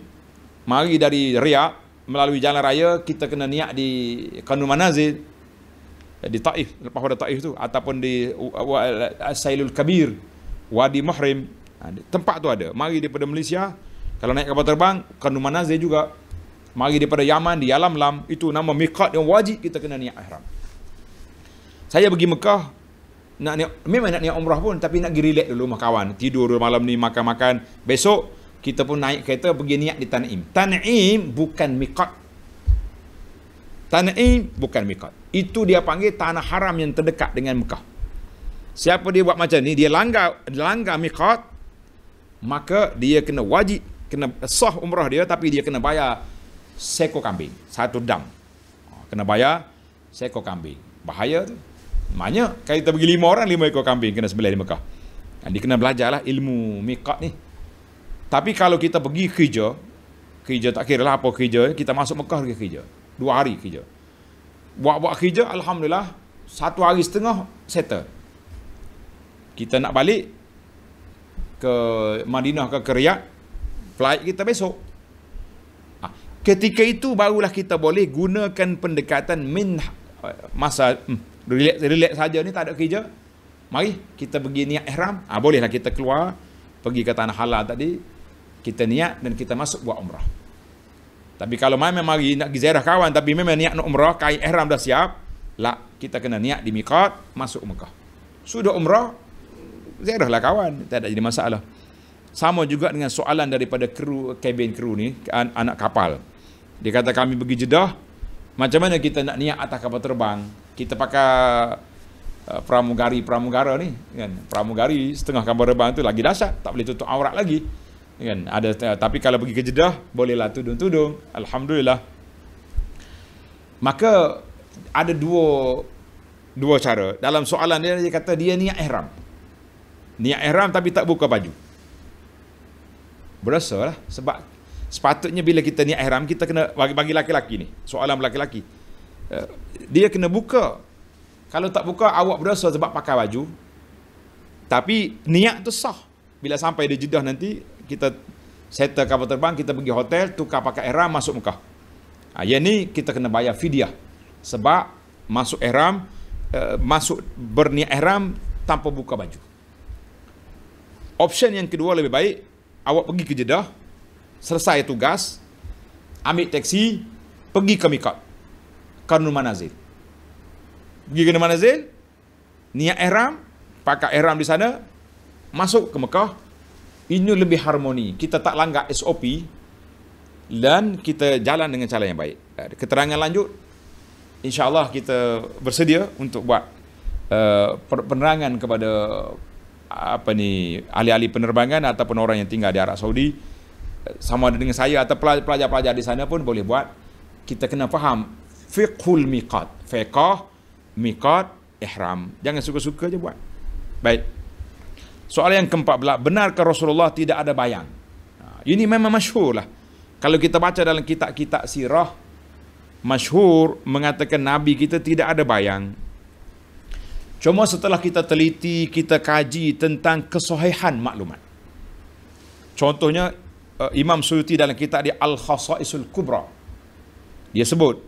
mari dari Riyadh melalui jalan raya, kita kena niat di Qarnul Manazil. di Taif, lepas pada Taif tu, ataupun di Sailul Kabir, Wadi Muhrim, tempat tu ada. Mari daripada Malaysia, kalau naik kapal terbang, Qanu Manazil juga. Mari daripada Yaman, di Yalamlam, itu nama miqat yang wajib kita kena niat ihram. Saya pergi Mekah, memang nak niat umrah pun, tapi nak pergi relax dulu rumah kawan, tidur dulu malam ni, makan-makan. Besok kita pun naik kereta pergi niat di Tan'im. Tan'im bukan miqat. Tan'im bukan miqat. Itu dia panggil tanah haram yang terdekat dengan Mekah. Siapa dia buat macam ni, dia langgar miqat, maka dia kena wajib, kena sah umrah dia, tapi dia kena bayar seekor kambing, satu dam. Kena bayar seekor kambing. Bahaya tu. Maknanya kalau kita pergi 5 orang, 5 ekor kambing kena sembelih di Mekah. Dia kena belajarlah ilmu miqat ni. Tapi kalau kita pergi kerja tak kira lah apa kerja, kita masuk Mekah pergi kerja 2 hari kerja. Buat kerja, alhamdulillah 1 hari setengah settle. Kita nak balik ke Madinah ke Riyadh, flight kita besok. Ketika itu barulah kita boleh gunakan pendekatan masa relax saja ni, tak ada kerja. Mari kita pergi niat ihram. Bolehlah kita keluar pergi ke tanah halal tadi, kita niat dan kita masuk buat umrah. Tapi kalau memang mari nak pergi ziarah kawan tapi memang niat nak umrah, kain ihram dah siap, kita kena niat di miqat, masuk Mekah. Sudah umrah, ziarahlah kawan, tak ada jadi masalah. Sama juga dengan soalan daripada kabin kru ni, anak kapal. Dia kata kami pergi Jeddah, macam mana kita nak niat atas kapal terbang? Kita pakai pramugara ni kan. Pramugari setengah kapal terbang tu lagi dahsyat, tak boleh tutup aurat lagi. Kan, tapi kalau pergi ke Jeddah bolehlah tudung-tudung, alhamdulillah. Maka ada dua cara. Dalam soalan dia kata dia niat ihram. Niat ihram tapi tak buka baju. Berasa lah, sebab sepatutnya bila kita niat ihram, kita kena bagi laki-laki ni, soalan laki-laki, dia kena buka. Kalau tak buka, awak berasa sebab pakai baju, tapi niat tu sah. Bila sampai di Jeddah nanti, kita settle kapal terbang, kita pergi hotel, tukar pakai ihram, masuk Mekah. Yang ni kita kena bayar fidyah, sebab masuk ihram, masuk berniat ihram tanpa buka baju. Option yang kedua lebih baik, awak pergi ke Jeddah, selesai tugas, ambil taksi, pergi ke miqat, Qanu Manazil. Pergi ke Qanu Manazil, niat ihram, pakai ihram di sana, masuk ke Mekah. Ini lebih harmoni. Kita tak langgar SOP dan kita jalan dengan cara yang baik. Keterangan lanjut, insya-Allah kita bersedia untuk buat penerangan kepada ahli-ahli penerbangan ataupun orang yang tinggal di Arab Saudi, sama ada dengan saya atau pelajar-pelajar di sana pun boleh buat. Kita kena faham fiqhul miqat, fiqh miqat ihram. Jangan suka-suka je buat. Baik. Soalan yang ke-14, benarkah Rasulullah tidak ada bayang? Ini memang masyhur lah. Kalau kita baca dalam kitab-kitab sirah, masyhur mengatakan Nabi kita tidak ada bayang. Cuma setelah kita teliti, kita kaji tentang kesahihan maklumat. Contohnya, Imam Suyuti dalam kitab dia Al-Khasa'isul Kubra, dia sebut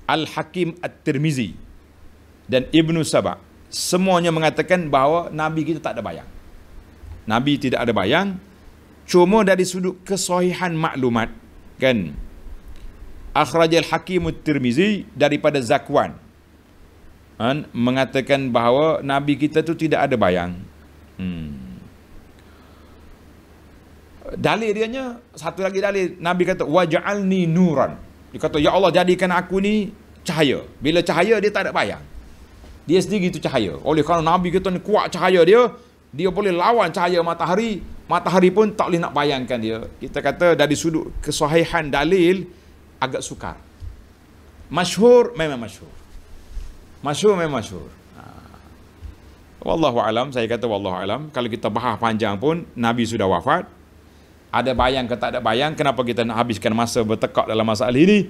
Al-Hakim At-Tirmizi dan Ibnu Saba, semuanya mengatakan bahawa Nabi kita tak ada bayang. Nabi tidak ada bayang, cuma dari sudut kesahihan maklumat, kan. Akhrajal Hakim At-Tirmizi daripada Zakwan, mengatakan bahawa Nabi kita tu tidak ada bayang. Dalil dianya, satu lagi dalil, Nabi kata waj'alni nuran. Dia kata, ya Allah jadikan aku ni cahaya. Bila cahaya dia tak ada bayang, dia sendiri itu cahaya. Oleh kerana Nabi kita ni kuat cahaya dia boleh lawan cahaya matahari. Matahari pun tak boleh nak bayangkan dia. Kita kata dari sudut kesahihan dalil agak sukar. Masyhur memang masyhur. Masyhur memang masyhur. Wallahu alam, saya kata wallahu alam. Kalau kita bahas panjang pun Nabi sudah wafat. Ada bayang ke tak ada bayang, kenapa kita nak habiskan masa bertekak dalam masalah ini?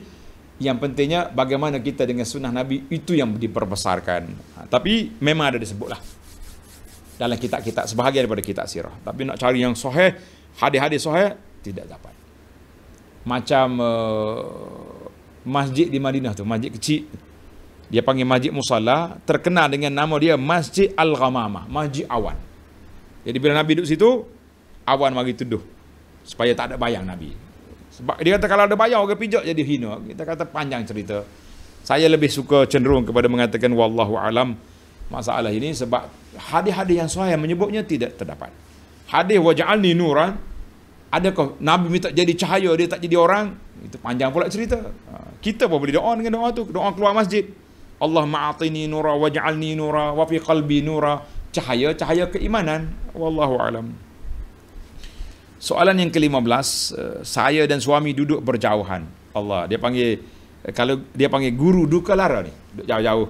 Yang pentingnya bagaimana kita dengan sunnah Nabi, itu yang diperbesarkan. Tapi memang ada disebutlah dalam kitab-kitab, sebahagian daripada kitab sirah. Tapi nak cari yang sahih, hadis-hadis sahih, tidak dapat. Macam masjid di Madinah tu, masjid kecil Dia panggil Masjid Musalla, terkenal dengan nama dia Masjid Al-Ghamamah, Masjid Awan. Jadi bila Nabi duduk situ, awan mari tuduh supaya tak ada bayang Nabi. Sebab dia kata kalau ada bayang orang pijak jadi hina. Kita kata panjang cerita. Saya lebih suka cenderung kepada mengatakan wallahu alam masalah ini sebab hadis-hadis yang sahih menyebutnya tidak terdapat. Hadis waj'alni nuran, adakah Nabi minta jadi cahaya dia tak jadi orang? Itu panjang pula cerita. Kita pun boleh doa dengan doa tu, doa keluar masjid. Allahumma a'tini nura waj'alni nura wa fi qalbi nura. Cahaya keimanan. Wallahu alam. Soalan yang ke-15, saya dan suami duduk berjauhan. Allah, dia panggil, kalau dia panggil guru duka lara ni, duduk jauh-jauh.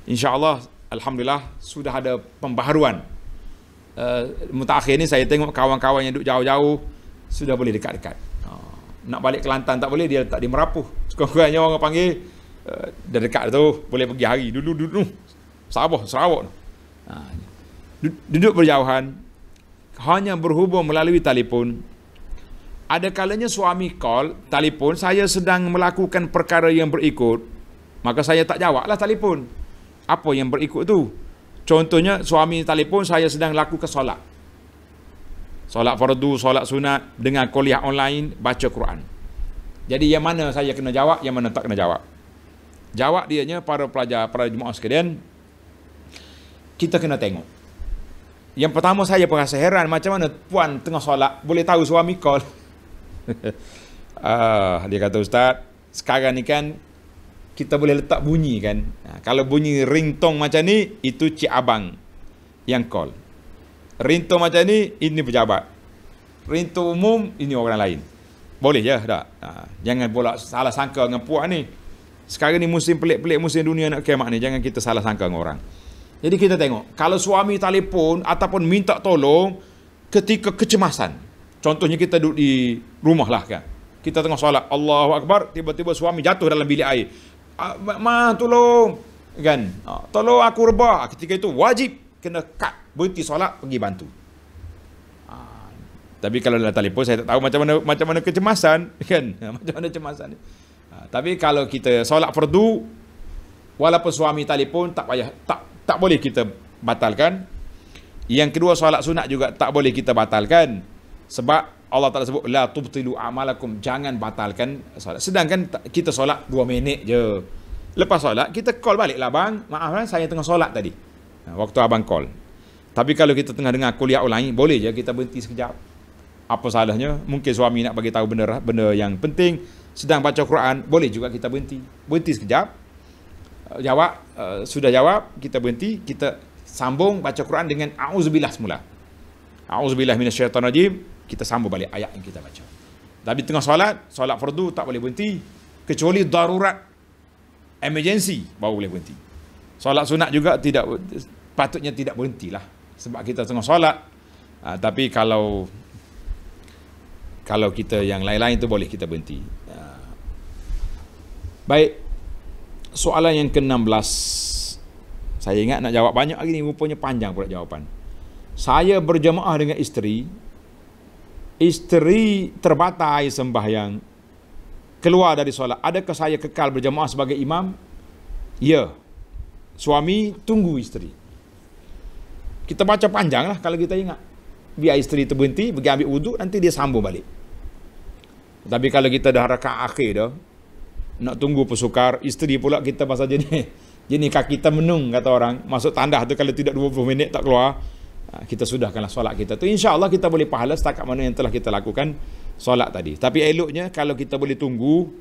Insya-Allah, alhamdulillah sudah ada pembaharuan. Mutakhir ni saya tengok kawan-kawan yang duduk jauh-jauh sudah boleh dekat-dekat. Nak balik Kelantan tak boleh, dia letak di Merapuh. Sekurang-kurangnya orang panggil dah dekat tu, boleh pergi hari dulu Sabah, Sarawak tu. Duduk berjauhan, hanya berhubung melalui telefon. Ada kalanya suami call, telefon, saya sedang melakukan perkara yang berikut, maka saya tak jawablah telefon. Apa yang berikut tu? Contohnya suami telefon, saya sedang lakukan solat. Solat fardu, solat sunat, dengan kuliah online, baca Quran. Jadi yang mana saya kena jawab, yang mana tak kena jawab. Jawab dianya para pelajar, para jemaah sekalian, kita kena tengok. Yang pertama saya pun rasa heran, macam mana puan tengah solat boleh tahu suami call. Dia kata, Ustaz, sekarang ni kan kita boleh letak bunyi kan. Kalau bunyi ringtone macam ni, itu cik abang yang call. Ringtone macam ni, ini pejabat. Ringtone umum, ini orang lain. Boleh je tak? Jangan pula salah sangka dengan puan ni. Sekarang ni musim pelik-pelik, musim dunia nak kiamat ni, jangan kita salah sangka dengan orang. Jadi kita tengok, kalau suami telefon ataupun minta tolong ketika kecemasan. Contohnya kita duduk di rumah lah kan. Kita tengah solat, Allahu Akbar, tiba-tiba suami jatuh dalam bilik air. Ma, tolong. Kan? Tolong aku rebah. Ketika itu wajib kena cut, berhenti solat, pergi bantu. Tapi kalau dalam telefon saya tak tahu macam mana kecemasan kan. Macam mana kecemasan. Tapi kalau kita solat fardu, walaupun suami telefon tak payah, tak boleh kita batalkan. Yang kedua, solat sunat juga tak boleh kita batalkan. Sebab Allah Ta'ala sebut, la tubtilu a'malakum, jangan batalkan solat. Sedangkan kita solat 2 minit je. Lepas solat, kita call balik lah, bang, maaf saya tengah solat tadi. Waktu abang call. Tapi kalau kita tengah dengar kuliah online, boleh je kita berhenti sekejap. Apa salahnya? Mungkin suami nak bagi tahu benda yang penting. Sedang baca Quran, boleh juga kita berhenti. Berhenti sekejap. Jawab, sudah jawab, kita berhenti, kita sambung baca Quran dengan a'udzubillah semula. A'udzubillah minasyaitonirrajim, kita sambung balik ayat yang kita baca. Tapi tengah solat fardu tak boleh berhenti, kecuali darurat, emergency baru boleh berhenti. Solat sunat juga patutnya tidak berhentilah, sebab kita tengah solat. Tapi kalau kita yang lain-lain tu boleh kita berhenti. Baik. Soalan yang ke-16. Saya ingat nak jawab banyak lagi ni, rupanya panjang pula jawapan. Saya berjemaah dengan isteri. Isteri terbatal sembahyang, keluar dari solat. Adakah saya kekal berjemaah sebagai imam? Ya. Suami tunggu isteri. Kita baca panjang lah kalau kita ingat. Biar isteri berhenti, pergi ambil wuduk, nanti dia sambung balik. Tapi kalau kita dah rakaat akhir dah, nak tunggu pesukar, isteri pula kita pasal jenis kaki kita menung, kata orang. Masuk tandah tu kalau tidak 20 minit tak keluar, kita sudahkanlah solat kita tu. InsyaAllah kita boleh pahala setakat mana yang telah kita lakukan solat tadi. Tapi eloknya kalau kita boleh tunggu,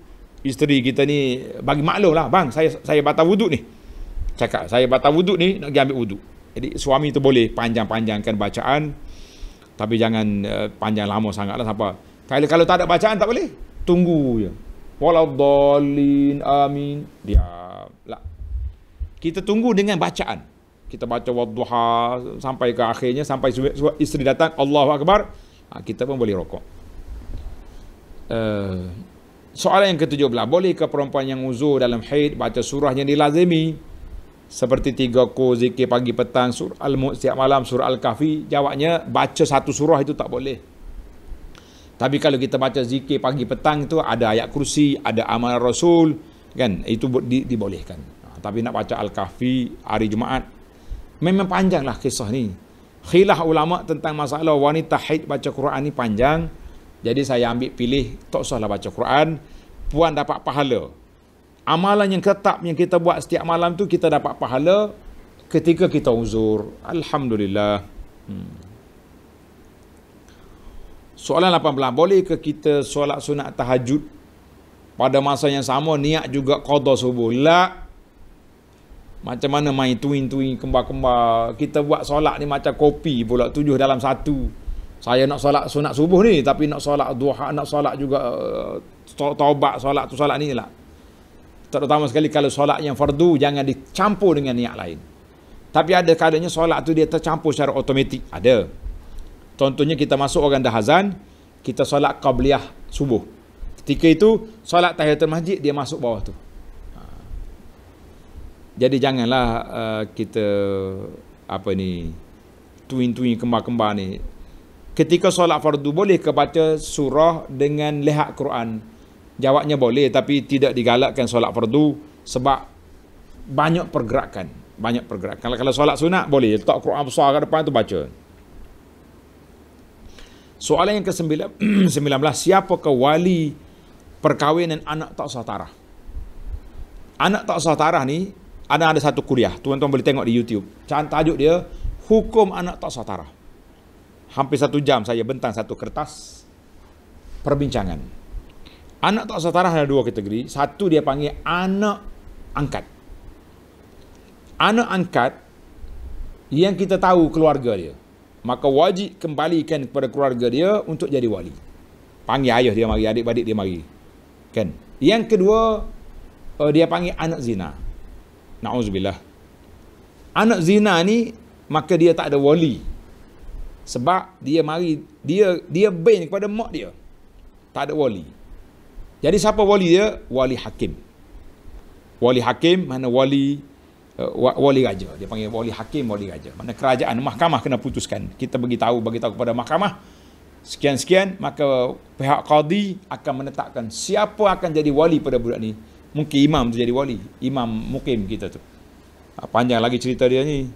isteri kita ni bagi maklum lah, bang, saya batal wuduk ni. Cakap, saya batal wuduk ni, nak pergi ambil wuduk. Jadi suami tu boleh panjang-panjangkan bacaan, tapi jangan panjang lama sangat lah. Kalau tak ada bacaan tak boleh, tunggu je. Waladdallin, amin, diamlah. Kita tunggu dengan bacaan. Kita baca wadduha sampai ke akhirnya, sampai isteri datang, Allahu Akbar, kita pun boleh rokok. Soalan yang ke-17, bolehkah perempuan yang uzur dalam haid baca surah yang dilazimi seperti 3 zikir pagi petang, surah Al-Mulk setiap malam, surah Al-Kahfi? Jawabnya, baca satu surah itu tak boleh. Tapi kalau kita baca zikir pagi petang itu ada ayat kursi, ada amal Rasul, kan, itu dibolehkan. Tapi nak baca Al-Kahfi hari Jumaat, memang panjanglah kisah ni. Khilaf ulama tentang masalah wanita haid baca Quran ni panjang. Jadi saya ambil pilih tak usahlah baca Quran, puan dapat pahala. Amalan yang tetap yang kita buat setiap malam tu kita dapat pahala ketika kita uzur. Alhamdulillah. Soalan 18, boleh ke kita solat sunat tahajud pada masa yang sama niat juga qada subuh? La. Macam mana main tuing-tuing kembar-kembar. Kita buat solat ni macam kopi pula, 7 dalam 1. Saya nak solat sunat subuh ni, tapi nak solat duha, nak solat juga taubat, solat tu solat ni lah. Terutama sekali kalau solat yang fardu jangan dicampur dengan niat lain. Tapi ada kadanya solat tu dia tercampur secara automatik. Ada. Contohnya kita masuk orang dah azan, kita solat qabliyah subuh. Ketika itu solat tahiyatul masjid dia masuk bawah tu. Jadi janganlah kita tuing-tuing kembar-kembar ni. Ketika solat fardu boleh ke baca surah dengan lihat Quran? Jawabnya boleh, tapi tidak digalakkan solat fardu sebab banyak pergerakan. Kalau solat sunat boleh letak Quran besar kat depan tu baca. Soalan yang ke-19, siapakah wali perkahwinan anak tak sah tarah? Anak tak sah tarah ni ada satu kuliah, tuan-tuan boleh tengok di YouTube. Tajuk dia Hukum Anak Tak Sah Tarah. Hampir 1 jam saya bentang satu kertas perbincangan. Anak tak sah tarah ada 2 kategori. Satu dia panggil anak angkat. Anak angkat yang kita tahu keluarga dia, maka wajib kembalikan kepada keluarga dia untuk jadi wali. Panggil ayah dia mari, adik-adik dia mari. Kan? Yang kedua dia panggil anak zina. Na'udzubillah. Anak zina ni maka dia tak ada wali. Sebab dia bain kepada mak dia. Tak ada wali. Jadi siapa wali dia? Wali hakim. Wali hakim mana wali raja. Dia panggil wali hakim, wali raja. Mana kerajaan, mahkamah kena putuskan. Kita bagi tahu kepada mahkamah sekian-sekian, maka pihak qadi akan menetapkan siapa akan jadi wali pada budak ni. Mungkin imam tu jadi wali, imam mukim kita tu. Panjang lagi cerita dia ni.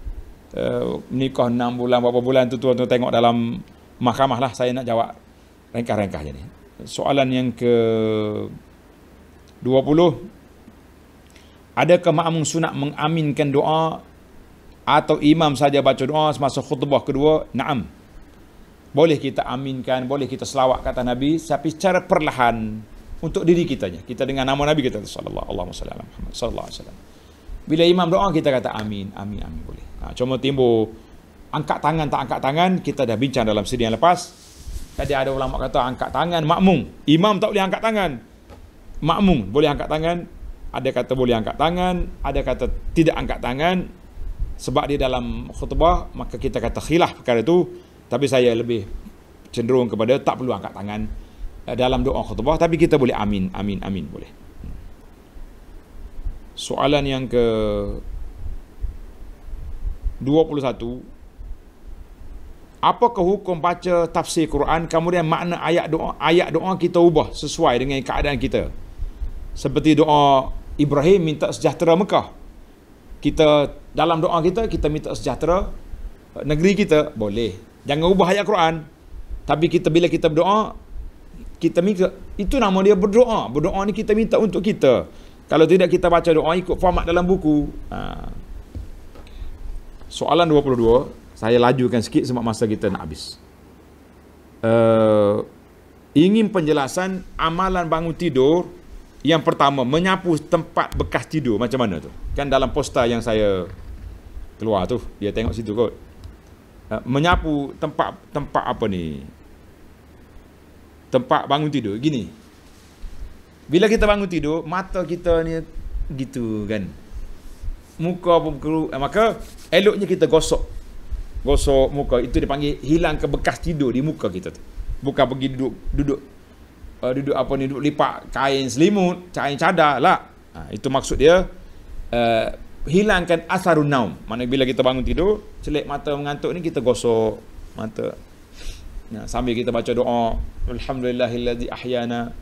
Menikah 6 bulan, berapa bulan tu tuan-tuan tengok dalam mahkamah lah. Saya nak jawab ringkas-ringkas je ni. Soalan yang ke-20, adakah makmum sunat mengaminkan doa atau imam saja baca doa semasa khutbah kedua? Naam. Boleh kita aminkan, boleh kita selawat kata Nabi, tapi secara perlahan untuk diri kitanya. Kita dengan nama Nabi kita sallallahu alaihi wasallam, Muhammad sallallahu alaihi wasallam. Bila imam doa kita kata amin, amin, amin boleh. Cuma timbul angkat tangan tak angkat tangan, kita dah bincang dalam siri yang lepas. Tadi ada ulama kata angkat tangan makmum, imam tak boleh angkat tangan. Makmum boleh angkat tangan. Ada kata boleh angkat tangan, ada kata tidak angkat tangan sebab dia dalam khutbah, maka kita kata khilaf perkara itu. Tapi saya lebih cenderung kepada tak perlu angkat tangan dalam doa khutbah, tapi kita boleh amin, amin, amin boleh. Soalan yang ke 21, apakah hukum baca tafsir Quran kemudian makna ayat doa kita ubah sesuai dengan keadaan kita? Seperti doa Ibrahim minta sejahtera Mekah. Kita dalam doa kita minta sejahtera negeri kita, boleh. Jangan ubah ayat Quran. Tapi bila kita berdoa, kita minta, itu nama dia berdoa. Berdoa ni kita minta untuk kita. Kalau tidak kita baca doa ikut format dalam buku. Soalan 22, saya lajukan sikit sebab masa kita nak habis. Ingin penjelasan amalan bangun tidur. Yang pertama, menyapu tempat bekas tidur macam mana tu? Kan dalam poster yang saya keluar tu, dia tengok situ kot. Menyapu tempat apa ni? Tempat bangun tidur gini. Bila kita bangun tidur, mata kita ni gitu kan. Muka pun keru, maka eloknya kita gosok muka. Itu dipanggil hilang ke bekas tidur di muka kita tu. Bukan pergi duduk lipat kain selimut, kain cadar lah. Itu maksud dia hilangkan asarun naum. Maksudnya bila kita bangun tidur, celik mata mengantuk ni kita gosok mata. Sambil kita baca doa, alhamdulillahillazi ahyana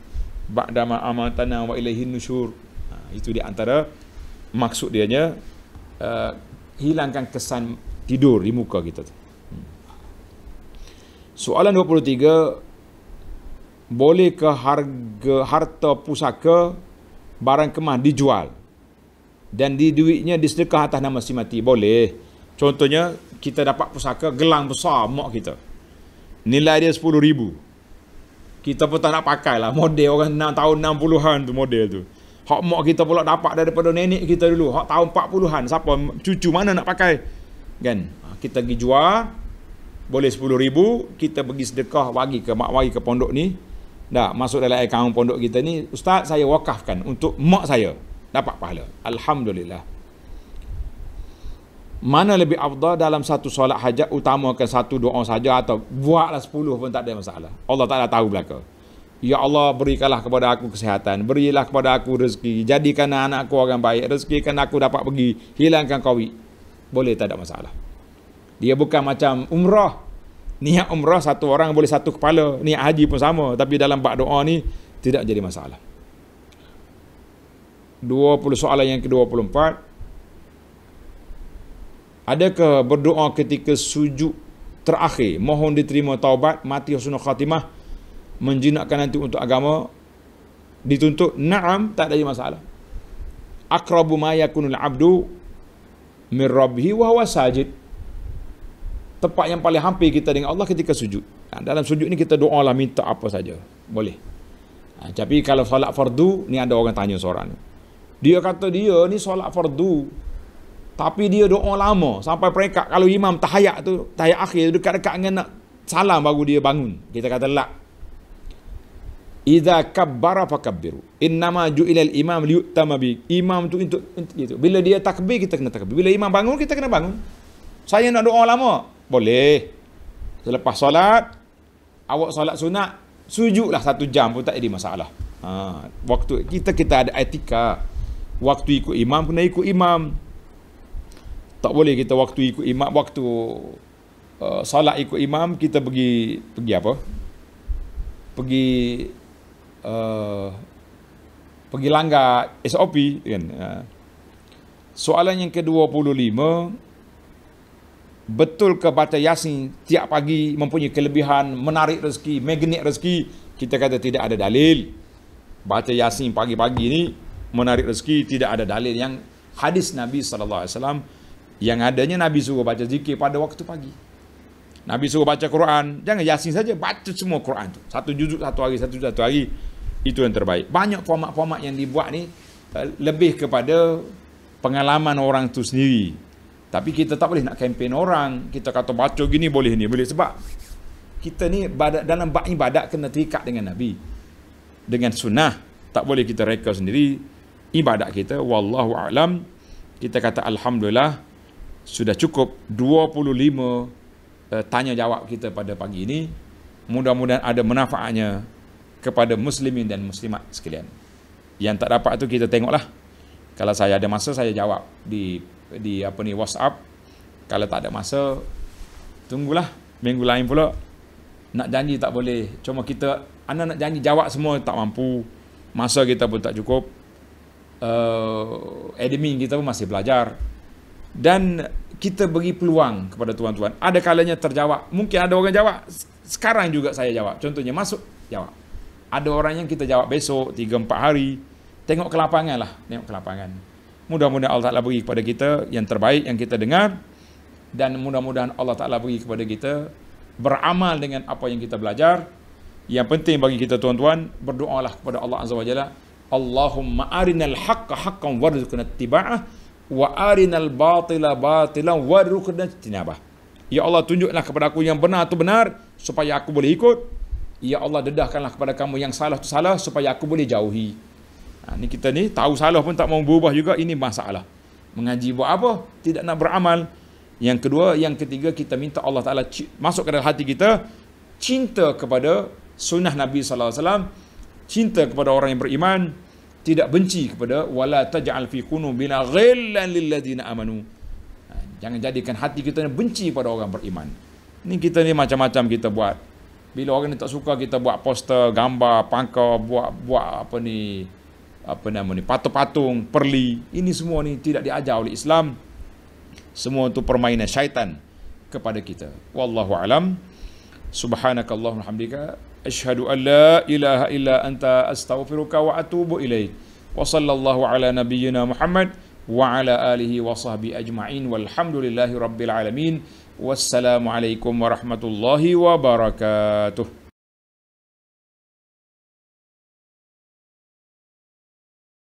ba'da ma amatana wa ilaihin nusyur. Itu di antara Maksud dianya hilangkan kesan tidur di muka kita tu. Soalan 23, bolehkah harta pusaka barang kemah dijual dan di duitnya disedekah atas nama si mati? Boleh. Contohnya kita dapat pusaka gelang besar mak kita, nilai dia 10,000. Kita pun tak nak pakai lah, model orang tahun 60-an tu model tu. Hak mak kita pula dapat daripada nenek kita dulu, hak tahun 40-an, siapa cucu mana nak pakai kan? Kita pergi jual, boleh 10,000, kita pergi sedekah, bagi ke mak, bagi ke pondok ni. Dah masuk dalam akaun pondok kita ni, ustaz saya wakafkan untuk mak saya, dapat pahala. Alhamdulillah. Mana lebih afdal dalam satu solat hajat, utamakan satu doa saja atau buatlah 10 pun tak ada masalah. Allah Ta'ala tahu belaka. Ya Allah, berikanlah kepada aku kesihatan, berilah kepada aku rezeki, jadikan anakku orang baik, rezekikan aku dapat pergi, hilangkan COVID. Boleh, tak ada masalah. Dia bukan macam umrah. Niat umrah satu orang boleh satu kepala, niat haji pun sama, tapi dalam bab doa ni tidak jadi masalah. 20 soalan yang ke-24. Adakah berdoa ketika sujud terakhir mohon diterima taubat, mati husnul khatimah, menjinakkan nanti untuk agama dituntut? Naam, tak ada masalah. Aqrabu ma yakunul abdu min rabbih wa huwa sajid. Tempat yang paling hampir kita dengan Allah ketika sujud. Dalam sujud ni kita doa lah, minta apa saja. Boleh. Tapi kalau solat fardu, ni ada orang tanya seorang ni. Dia kata dia ni solat fardu, tapi dia doa lama sampai peringkat kalau imam tahiyat tu, tahiyat akhir dekat-dekat dengan nak salam baru dia bangun. Kita kata la. Idza kabbara fakabbiru. Innama ju'ilal imam liyu'tama bi. Imam tu untuk itu. Bila dia takbir kita kena takbir. Bila imam bangun kita kena bangun. Saya nak doa lama, boleh. Selepas solat, awak solat sunat, sujudlah 1 jam pun tak ada masalah. Waktu kita ada etika. Waktu ikut imam kena ikut imam. Tak boleh kita waktu ikut imam, waktu solat ikut imam kita pergi apa? Pergi langgar SOP kan. Soalan yang ke-25, betul ke baca Yasin tiap pagi mempunyai kelebihan menarik rezeki, magnet rezeki? Kita kata tidak ada dalil. Baca Yasin pagi-pagi ni menarik rezeki, tidak ada dalil. Yang hadis Nabi SAW yang adanya Nabi suruh baca zikir pada waktu pagi. Nabi suruh baca Quran, jangan Yasin saja, baca semua Quran tu. 1 juzuk satu hari, itu yang terbaik. Banyak format-format yang dibuat ni lebih kepada pengalaman orang tu sendiri. Tapi kita tak boleh nak kempen orang. Kita kata baca gini boleh ni, boleh. Sebab kita ni dalam bab ibadat kena terikat dengan Nabi, dengan sunnah. Tak boleh kita reka sendiri ibadat kita. Wallahu a'lam. Kita kata alhamdulillah, sudah cukup 25 tanya jawab kita pada pagi ini. Mudah-mudahan ada manfaatnya kepada muslimin dan muslimat sekalian. Yang tak dapat tu kita tengoklah. Kalau saya ada masa saya jawab di WhatsApp. Kalau tak ada masa, tunggulah minggu lain pula. Nak janji tak boleh. Cuma kita nak janji jawab semua tak mampu. Masa kita pun tak cukup. Admin kita pun masih belajar. Dan kita beri peluang kepada tuan-tuan. Ada kalanya terjawab. Mungkin ada orang jawab sekarang juga saya jawab. Contohnya masuk jawab. Ada orang yang kita jawab besok 3-4 hari. Tengok ke lapangan lah. Tengok ke lapangan. Mudah-mudahan Allah Ta'ala beri kepada kita yang terbaik yang kita dengar. Dan mudah-mudahan Allah Ta'ala beri kepada kita beramal dengan apa yang kita belajar. Yang penting bagi kita tuan-tuan, berdoalah kepada Allah Azza wa Jalla. Allahumma arinal haqqa haqqan warzuqna ittiba'ah wa arinal batila batilan warzuqna ijtinabah. Ya Allah, tunjuklah kepada aku yang benar tu benar supaya aku boleh ikut. Ya Allah, dedahkanlah kepada kamu yang salah tu salah supaya aku boleh jauhi. Ni kita ni tahu salah pun tak mau berubah juga, ini masalah. Mengaji buat apa? Tidak nak beramal. Yang kedua, yang ketiga, kita minta Allah Ta'ala masuk ke dalam hati kita cinta kepada sunnah Nabi sallallahu alaihi wasallam, cinta kepada orang yang beriman, tidak benci kepada wala taj'al fi qulubina ghillan lil ladzina amanu. Jangan jadikan hati kita benci pada orang beriman. Ni kita ni macam-macam kita buat. Bila orang ni tak suka, kita buat poster, gambar, pangkar, buat apa ni, patung-patung, perli, ini semua ni tidak diajar oleh Islam. Semua itu permainan syaitan kepada kita. Wallahu alam. Subhanakallahumma hamdika asyhadu an la ilaha illa anta astaghfiruka wa atubu ilaik. Wa sallallahu ala nabiyyina Muhammad wa ala alihi wa sahbihi ajma'in walhamdulillahi rabbil alamin. Wassalamu alaikum warahmatullahi wabarakatuh.